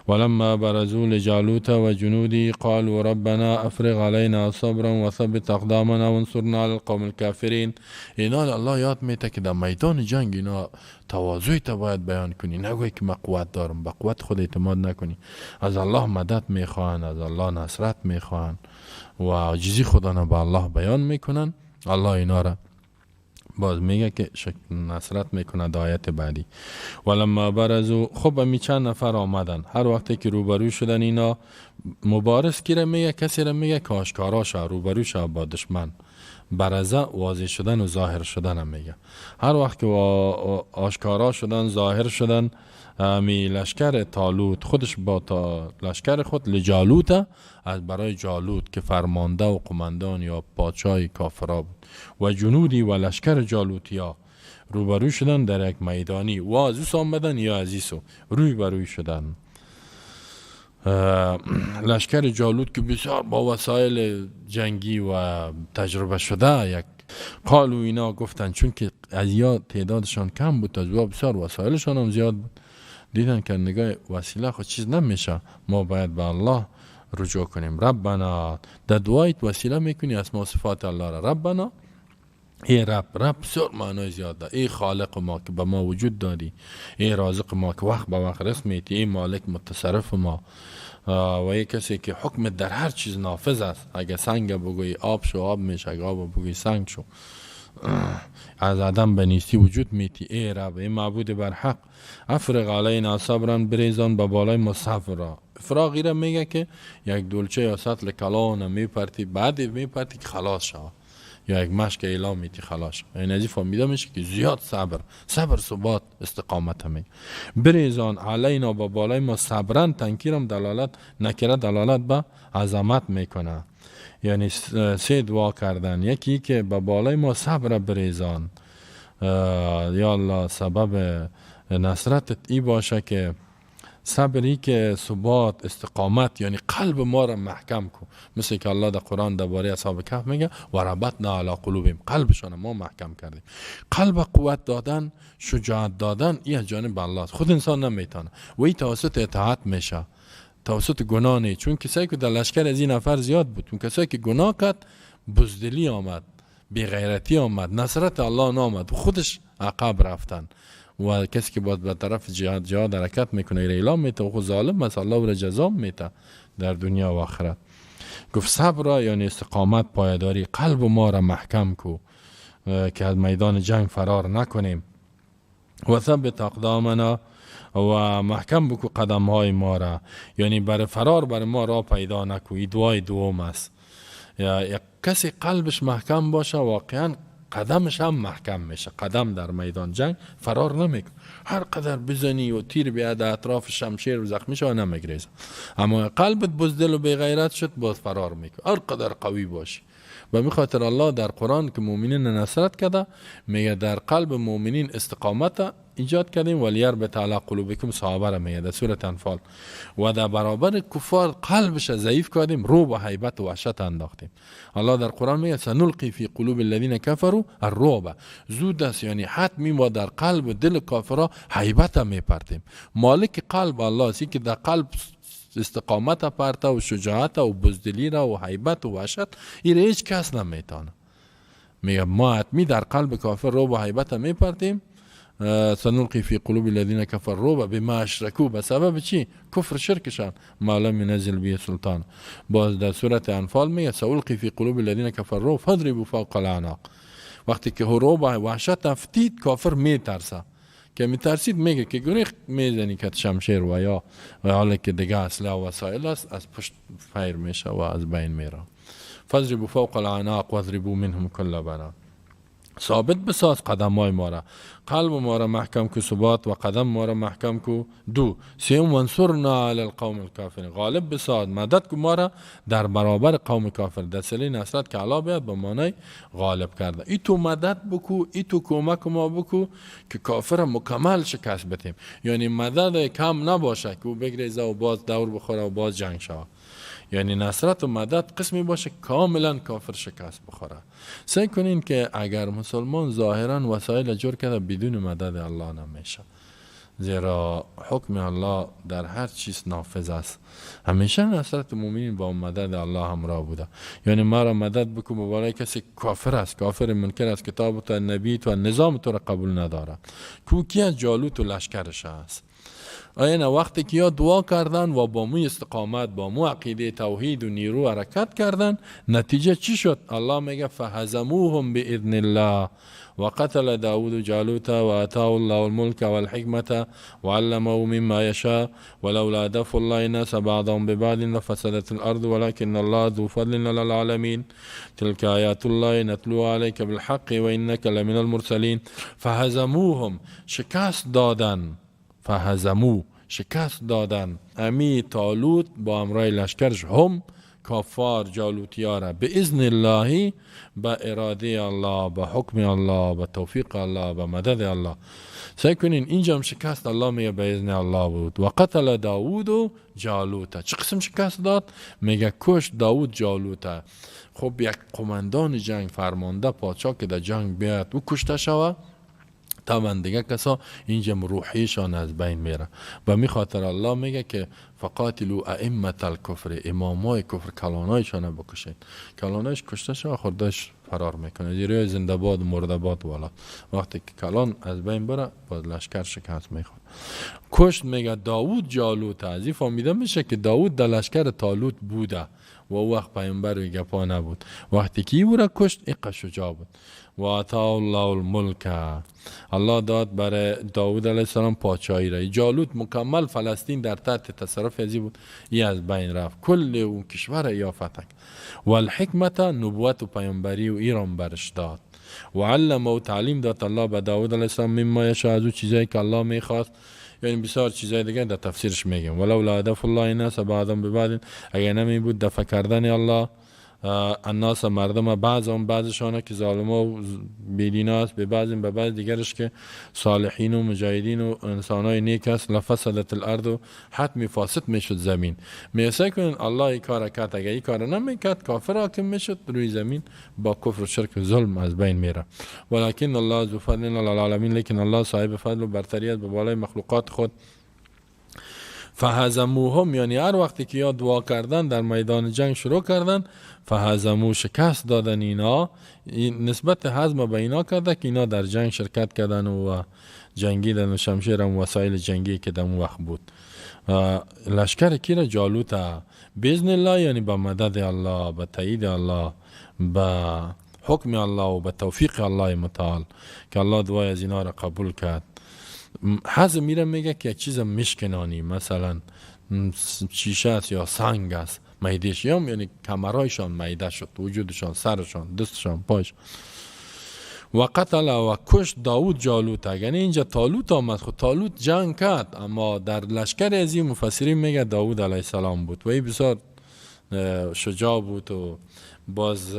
ولما برزوا لجالوت و جنودی قالوا ربنا افرغ علينا صبرا و ثبت اقدامنا وانصرنا على القوم الكافرین. اینا الله یاد میته که در میدان جنگ اینا تواضع تا باید بیان کنی، نگوی که من قوت دارم، به قوت خود اعتماد نکنی. از الله مدد میخوان، از الله نصرت میخوان و عاجزی خدا را به الله بیان میکنن. الله اینا را باز میگه که نصرت میکنه. در آیت بعدی ولما برزو، خب می چند نفر آمدن، هر وقتی که روبرو شدن اینا، مبارز کی را میگه؟ کسی را میگه که آشکارا شد، روبرو شد با دشمن. برزه واضح شدن و ظاهر شدن هم میگه. هر وقت که آشکارا شدن، ظاهر شدن، می لشکر طالوت خودش با لشکر خود لجالوت، از برای جالوت که فرمانده و قماندان یا پادشاه کافرا بود، و جنودی و لشکر جالوتیا روبرو شدن در یک میدانی، و ازوس آمدن یا ازیسو روی بروی شدن. لشکر جالوت که بسیار با وسایل جنگی و تجربه شده، یک قالو اینا گفتن، چون که از یا تعدادشان کم بود، از بسیار وسایلشان هم زیاد بود، دیدن که نگاه وسیله خود چیز نمیشه، ما باید به الله رجوع کنیم. ربنا، در دعایت وسیله میکنی اسما صفات الله را. ربنا، ای رب بسیار معنای زیاده. ای خالق ما که به ما وجود دادی، ای رازق ما که وقت به وقت رزق میتی، ای مالک متصرف ما و ای کسی که حکم در هر چیز نافذ است. اگه سنگ بگوی آب شو آب میشه، اگه آب بگوی سنگ شو. از عدم به نیستی وجود میتی. ای رب، ای معبود بر حق، افرغ علینا صبرا، بریزان به بالای ما صبر را. افراغی را میگه که یک دولچه یا سطل کلان میپرتی، بعد میپرتی که خلاص شود، یا یک مشک اعلام میتی خلاص شود. این ازی فهمیده میشه که زیاد صبر ثبات استقامت میگه. بریزان علینا به بالای ما صبرن، تنکیرم دلالت نکره، دلالت به عظمت میکنه. یعنی سه دعا کردن، یکی که به بالای ما صبر بریزان، یا الله سبب نصرتت ای باشه که صبری که ثبات استقامت، یعنی قلب ما را محکم کن، مثل که الله در قرآن درباره اصحاب کهف میگه و ربطنا علی قلوبهم، قلبشان ما محکم کردیم. قلب قوت دادن، شجاعت دادن، این جانب الله است، خود انسان نمیتونه و این توسط اطاعت میشه، توسط گناه نه. چون کسایی که در لشکر از این نفر زیاد بود، اون کسایی که گناه کرد بزدلی آمد، بیغیرتی آمد، نصرت الله نامد و خودش عقب رفتن و کسی که باید به طرف جهاد حرکت میکنه اعلام میته و خود ظالم است، الله را جزا میته در دنیا و آخرت. گفت صبر یعنی استقامت، پایداری. قلب ما را محکم کو که از میدان جنگ فرار نکنیم. و ثبت اقدامنا و محکم بکو قدم های ما را، یعنی بر فرار بر ما را پیدا نکو. این دعای دوم است. یا کسی قلبش محکم باشه واقعا قدمش هم محکم میشه. قدم در میدان جنگ فرار نمیکن، هر قدر بزنی و تیر بیاد اطراف شمشیر و زخمی شو نمیگریزه. اما قلبت بزدل و بیغیرت شد باز فرار میکن هر قدر قوی باشی. و می خاطر الله در قرآن که مؤمنین نصرت کرده میگه در قلب مؤمنین استقامت ایجاد کردیم. ولیربط علی قلوبکم صحابه را میگه در سوره انفال. و در برابر کفار قلبش ضعیف کردیم، رعب و هیبت و وحشت انداختیم. الله در قرآن میگه سنلقی فی قلوب الذین کفروا الرعب. زود است یعنی حتمی ما در قلب و دل کافرها هیبت میپرتیم. مالک قلب الله است که در قلب استقامت پرته و شجاعت و بزدلی را و هیبت و وحشت این هیچ کس نمیتونه. میگه ما حتمی در قلب کافر رعب و هیبت میپرتیم. سنلقی فی قلوب الذین کفروا الرعب بما اشرکوا، به سبب چی؟ کفر شرکشان، ما لم ینزل به سلطان. باز در سوره انفال میگه سألقی فی قلوب الذین کفروا الرعب فاضربوا فوق الاعناق. وقتی که رعب و وحشت افتید کافر میترسه، که میترسید میگه که گریخ میزنی که شمشیر و یا و حالا که دیگه اسلحه و وسایل است از پشت فیر میشه و از بین میره. فاضربوا فوق الاعناق واضربوا منهم كل بنان. ثابت بساز قدم های ما را، قلب ما را محکم کو ثبات و قدم ما را محکم کو. دو سیم وانصرنا علی القوم الکافرین. غالب بساز مدد کو ما را در برابر قوم کافر. در سلی نصرت که علا بیاد به معنی غالب کرده. ای تو مدد بکو، ای تو کمک ما بکو که کافر مکمل شکست بدیم. یعنی مدد کم نباشه که او بگریزه و باز دور بخوره و باز جنگ شود. یعنی نصرت و مدد قسمی باشه کاملا کافر شکست بخوره. سعی کنین که اگر مسلمان ظاهرا وسایل جور کرده بدون مدد الله نمیشه، زیرا حکم الله در هر چیز نافذ است. همیشه نصرت مومنین با مدد الله همراه بوده. یعنی ما را مدد بکو مبارک کسی کافر است، کافر منکر است، کتاب تو نبی تو نظام تو را قبول نداره. کوکی از جالوت و لشکرش است. اینا وقتی که یا دعا کردن و با مو استقامت، با مو عقیده توحید و نیرو حرکت کردن، نتیجه چی شد؟ الله میگه فهزموهم باذن الله و قتل داود جالوت و آتاه الله الملك والحکمت وعلمه مما یشاء ولولا دفع الله الناس بعضهم ببعض لفسدت الارض ولكن الله ذو فضل على العالمين تلك آیات الله نتلوها عليك بالحق وانك لمن المرسلين. فهزموهم شکست دادن، فهزمو شکست دادن امی طالوت با امرای لشکرش، هم کافار جالوتیاره، به اذن الله، به اراده الله، به حکم الله، به توفیق الله، به مدد الله. سعی کنین اینجا هم شکست الله میگه به اذن الله بود. و قتل داوود و جالوت. چه قسم شکست داد؟ میگه کشت داوود جالوت. خب یک قماندان جنگ، فرمانده پادشاه که در جنگ بیاد و کشته شوه، طبعا دیگه کسا اینجا روحیشان از بین میره. و می خاطر الله میگه که فقاتلوا ائمه الکفر، امامای کفر کلانایشان بکشید. کلانایش کشته شد خودش فرار میکنه، زیرا زنده باد مرده باد والا. وقتی که کلان از بین بره باز لشکر شکست میخواد. کشت میگه داوود جالوت. از این فهمیده میشه که داوود در لشکر طالوت بوده و وقت پیامبر و گپا نبود. وقتی که او را کشت اینقدر شجاع بود. و آتاه الله الملک، الله داد برای داوود علیه السلام پادشاهی را. جالوت مکمل فلسطین در تحت تصرف ازی بود، ای از بین رفت، کل اون کشور یا فتح. و الحکمت، نبوت و پیامبری و ایران برش داد. و علم و تعلیم داد الله به داوود علیه السلام مما یشاء، از چیزایی که الله میخواست. یعنی بسیار چیزای دیگه در تفسیرش میگم. ولولا دفع الله الناس بعضهم ببعض، اگر نمی بود دفع کردن الله الناس مردم بعضشان که ظالما و بیدینا است، به بعض دیگرش که صالحین و مجاهدین و انسانای نیک است، لفسدت الارض، حتمی فاسد میشد زمین. میسه کنین الله ای کار کرد، اگر ای کار نمیکرد کافر حاکم میشد روی زمین، با کفر و شرک و ظلم از بین میره. ولکن الله ذو فضل علی العالمین، لیکن الله صاحب فضل و برتری است به بالای مخلوقات خود. فهزموهم یعنی هر وقتی که یا دعا کردن در میدان جنگ شروع کردن، فهزمو شکست دادن اینا، نسبت هزم به اینا کرده که اینا در جنگ شرکت کردن و جنگیدن و شمشیر و وسایل جنگی که در اون وقت بود. لشکر کی را؟ جالوت. باذن الله یعنی به مدد الله، به تایید الله، به حکم الله و به توفیق الله متعال که الله دعای از اینا را قبول کرد. حزم میره میگه که یک چیز میشکنانی، مثلا شیشه است یا سنگ است میدهش، یعنی کمرایشان میده شد، وجودشان، سرشان، دستشان، پایش. و قتل و کشت داود جالوت. یعنی اینجا طالوت آمد، خود طالوت جنگ کرد، اما در لشکر از این مفسرین میگه داود علیه السلام بود و این بسیار شجاع بود. و باز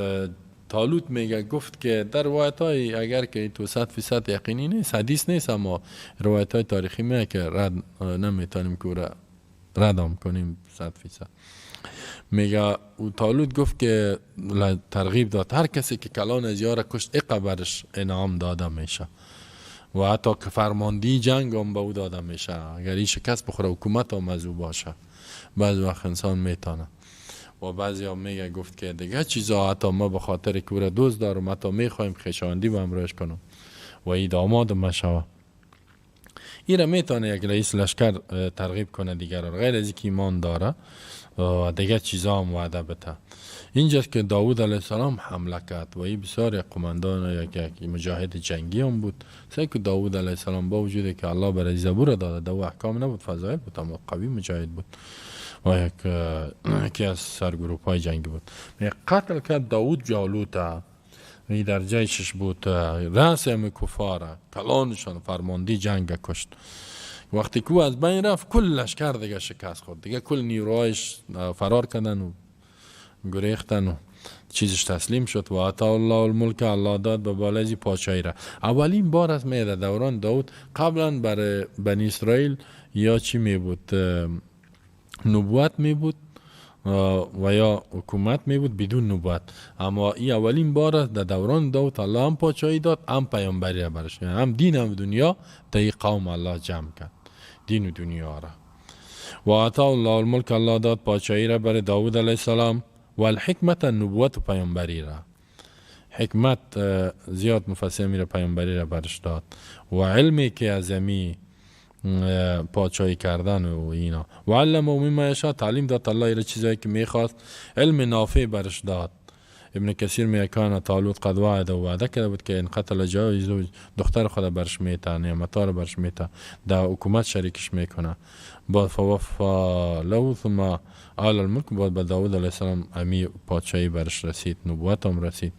طالوت میگه گفت که در روایت های اگر که تو 100% یقینی نیست، حدیث نیست، اما روایت های تاریخی میگه که رد نمیتونیم که ردام کنیم 100%. میگه طالوت گفت که ترغیب داد هر کسی که کلان از یار کشت قبرش انعام داده میشه و حتی که فرماندهی جنگ هم به او داده میشه اگر این شکست بخوره حکومت هم از او باشه. بعض وقت انسان میتونه. و بعضی هم میگه گفت که دیگه چیزا حتی ما به خاطر که او را دوست دارم حتی میخوایم خویشاوندی با امروش کنم و این داماد ما شوه. این را میتونه یک رئیس لشکر ترغیب کنه دیگر را، غیر از اینکه ایمان داره و دیگه چیزا هم وعده بده. اینجاست که داود علیه السلام حمله کرد و این بسیار قماندان یک مجاهد جنگی هم بود. سعی که داود علیه السلام با وجودی که الله برای زبور داده دو احکام نبود، فضایل بود، اما قوی مجاهد بود و یکی از سرگروپ های جنگی بود. قتل کرد داود جالوت، این در جیشش بود، رأس همه کفاره، کلانشان، فرماندهی جنگ کشت. وقتی که از بین رفت کل لشکر دیگه شکست خورد، دیگه کل نیروهایش فرار کردن و گریختن و چیزش تسلیم شد. و عطا الله الملک، الله داد به بالای پادشاهی را. اولین بار از میده دوران داود، قبلا برای بنی اسرائیل یا چی می بود، نبوت می بود و یا حکومت می بود بدون نبوت، اما این اولین بار است در دوران داود الله هم پادشاهی داد، هم پیامبری را برش، هم دین هم دنیا تا این قوم الله جمع کرد دین و دنیا را. و عطا الله الملک، الله داد پادشاهی را برای داود علیه السلام و الحکمت، نبوت و پیامبری را. حکمت زیاد مفسر میره پیامبری را برش داد و علمی که از امی پادشاهی کردن و اینا. و علم و مما یشاء، تعلیم داد الله ایره چیزایی که میخواست، علم نافع برش داد. ابن کثیر میگه کان طالوت قد وعد و وعده کرده بود که این قتل جایز دختر خود برش میته، نعمتها رو برش میته، در حکومت شریکش میکنه. بعد فوفا له ثم آل الملک، بعد به داود علیه السلام امی پادشاهی برش رسید، نبوت هم رسید.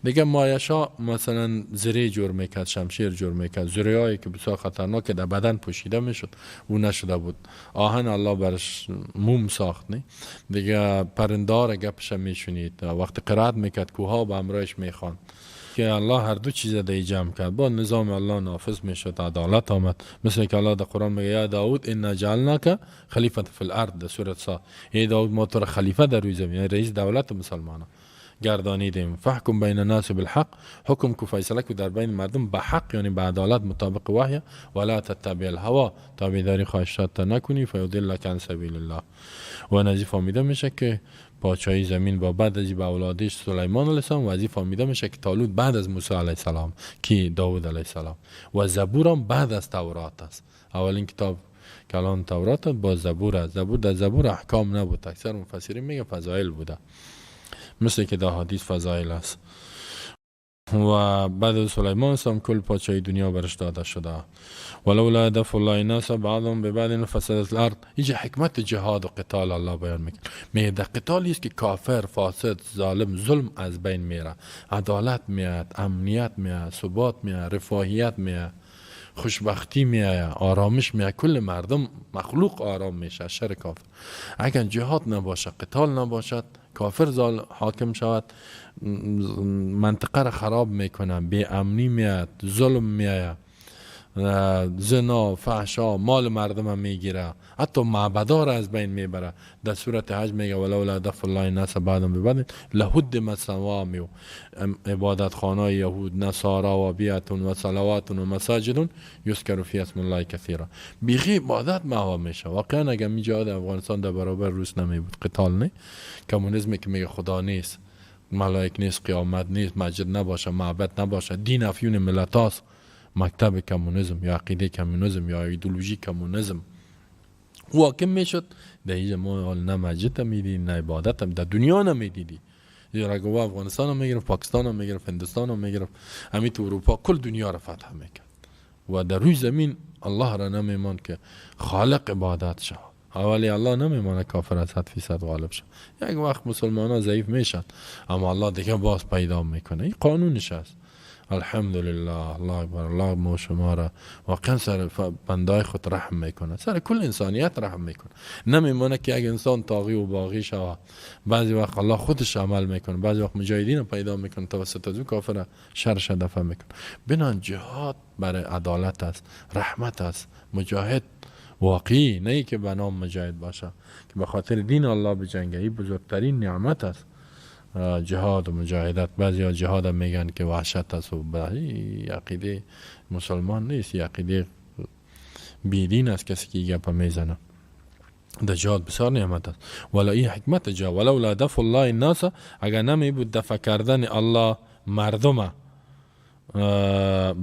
دیگه مایشا مثلا زری جور میکرد، شمشیر جور میکرد، زریایی که بسیار خطرناک در بدن پوشیده میشد او نشده بود. آهن الله برش موم ساخت. نه دیگه پرندار گپش میشنید، وقتی قرائت میکرد کوها به امرایش میخوان که الله هر دو چیز در جمع کرد. با نظام الله نافذ میشد، عدالت آمد. مثل که الله در قرآن میگه یا داود انا جعلناک خلیفة فی الارض، در سوره صاد. ای داود ما تو را خلیفه در روی زمین، یعنی رئیس دولت مسلمانان گردانیدیم. فحکم بین الناس بالحق، حکم کو فیصله کو در بین مردم به حق، یعنی به عدالت مطابق وحی. ولا تتبع الهوا، تابعداری خواهشات نکنی، فیضلک عن سبیل الله. و نزی فهمیده میشه که پادشاهی زمین با بعد از با اولادش سلیمان علیه السلام، و از فهمیده میشه که طالوت بعد از موسی علیه السلام که داود علیه السلام. و زبور هم بعد از تورات است. اولین کتاب کلام تورات با زبور است. زبور در زبور احکام نبود، اکثر مفسرین میگه فضایل بوده، مثل که در حدیث فضایل است. و بعد از سلیمان السلام کل پادشاهی دنیا برش داده شده. ولولا دفع الله الناس بعضهم ببعض لفسدت الارض. اینجا حکمت جهاد و قتال الله بیان میکنه. میگه در قتالی است که کافر، فاسد، ظالم، ظلم از بین میره، عدالت میاد، امنیت میاد، ثبات میاد، رفاهیت میاد، خوشبختی میاد، آرامش میاد، کل مردم مخلوق آرام میشه. شر کافر اگر جهاد نباشه، قتال نباشد، کافر حاکم شود، منطقه را خراب میکنه، بی امنی میاد، ظلم میاد، زنا، فحشا، مال مردم هم میگیره، حتی معبدا را از بین میبره. در صورت حج میگه ولولا دفع الله الناس بعضهم ببعض لهدمت صوامع، عبادت خانه یهود، نصارا و بیعت و صلوات و مساجد یذکر فی اسم الله کثیرا. بیخی عبادت محو میشه. واقعا اگر می جهاد افغانستان در برابر روس نمی بود، قتال نه، کمونیسمی که میگه خدا نیست، ملائک نیست، قیامت نیست، مسجد نباشه، معبد نباشه، دین افیون ملت هاست، مکتب کمونیسم یا عقیده کمونیسم یا ایدئولوژی کمونیسم حاکم میشد، در اینجا ما نه مسجد میدی نه عبادت هم در دنیا نمیدیدی. زیرا گواه افغانستان هم میگرفت، پاکستان هم میگرفت، هندوستان هم میگرفت، همین تو اروپا کل دنیا را فتح میکرد و در روی زمین الله را نمیمان که خالق عبادت شد. اولی الله نمیمانه کافر از 100% غالب شد. یک وقت مسلمان ها ضعیف میشن اما الله دیگه باز پیدا میکنه. این قانونش است. الحمدلله. الله اکبر. الله ما شما را واقعا سر بندای خود رحم میکنه، سر کل انسانیت رحم میکنه. نمیمانه که یک انسان طاغی و باغی شود. بعضی وقت الله خودش عمل میکنه، بعضی وقت مجاهدین پیدا میکنه توسط از کافر شرش دفع میکنه. بنان جهاد برای عدالت است، رحمت است. مجاهد واقعی نه ای که به نام مجاهد باشه که به خاطر دین الله بجنگه، این بزرگترین نعمت است. جهاد و مجاهدت. بعضی ها جهاد میگن که وحشت است و عقیده مسلمان نیست، عقیده بیدین است کسی که گپ میزنه. در جهاد بسیار نعمت است. ولی این حکمت جهاد ولولا دفع الله الناس، اگر نمی بود دفع کردن الله مردم،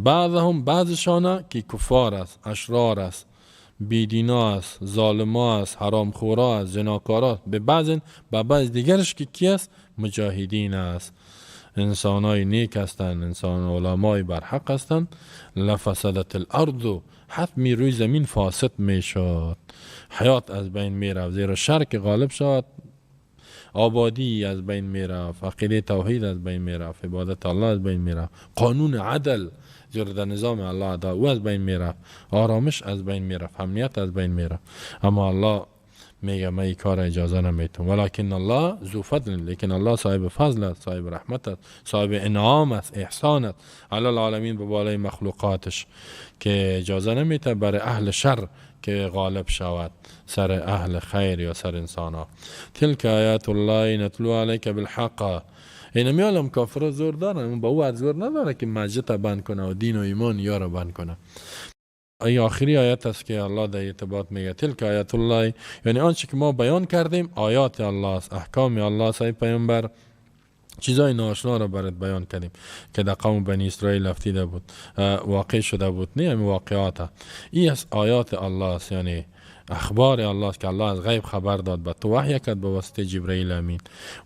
بعضهم بعضشان که کفار است، اشرار است، بیدینا است، ظالما است، حرامخورا است، زناکارا است، به بعض دیگرش که کی است؟ مجاهدین است، انسانای نیک هستند، انسان علمای برحق هستند. لفسدت الارض، حتمی روی زمین فاسد میشد، حیات از بین میرفت، زیرا شر که غالب شد آبادی از بین میرفت، عقیده توحید از بین میرفت، عبادت الله از بین میرفت، قانون عدل زیرا در نظام الله عدل او از بین میرفت، آرامش از بین میرفت، امنیت از بین میرفت. اما الله میگه من این کار اجازه نمیتونم. ولکن الله ذو فضل، لیکن الله صاحب فضل است، صاحب رحمت است، صاحب انعام است، احسان است علی العالمین، به بالای مخلوقاتش، که اجازه نمیته برای اهل شر که غالب شود سر اهل خیر یا سر انسان ها. تلک آیات الله نتلو علیک بالحق. این میالم کافر زور دارن، با او زور نداره که مسجد بند کنه و دین و ایمان یارو بند کنه. ای آخری آیت است که الله در ارتباط میگه تلک آیات الله، یعنی آنچه که ما بیان کردیم آیات الله است، احکام الله است. ای پیامبر چیزای ناشنا را برات بیان کردیم که در قوم بنی اسرائیل افتیده بود، واقع شده بود، نه همین واقعات. این از آیات الله است، یعنی اخبار الله است که الله از غیب خبر داد به تو، وحی کرد به واسطه جبرئیل امین.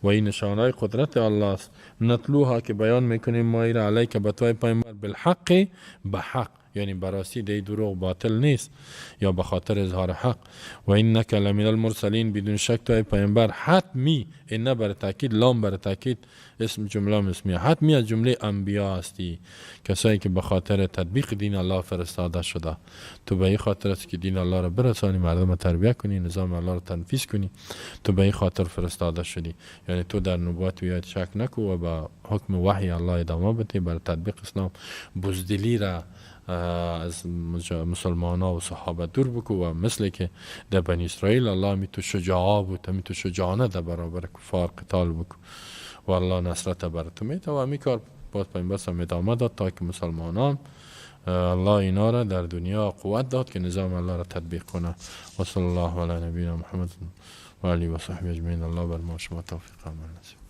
و این نشانهای قدرت الله است، نتلوها که بیان میکنیم ما را علیک به تو پیامبر بالحق، به حق، یعنی براستی دی دروغ باطل نیست یا به خاطر اظهار حق. و اینک لمن المرسلین، بدون شک تو ای پیامبر حتمی، این بر تاکید، لام بر تاکید، اسم جمله اسمیه، حتمی از جمله انبیا هستی، کسایی که به خاطر تطبیق دین الله فرستاده شده. تو به این خاطر است که دین الله را برسانی، مردم تربیت کنی، نظام الله را تنفیذ کنی، تو به این خاطر فرستاده شدی. یعنی تو در نبوت و شک نکو و با حکم وحی الله ادامه بده، بر تطبیق اسلام بزدلی را از مسلمان ها و صحابه دور بکو. و مثل که در بنی اسرائیل الله می تو شجاع بود، می تو شجاعنه در برابر کفار قتال بکو و الله نصرت بر تو میده. و همی کار باز پیامبر هم ادامه داد تا که مسلمانان الله اینا را در دنیا قوت داد که نظام الله را تطبیق کنه. و صلی الله علی نبینا محمد و آله و صحبه اجمعین. الله بر ما شما توفیق عمل نصیب.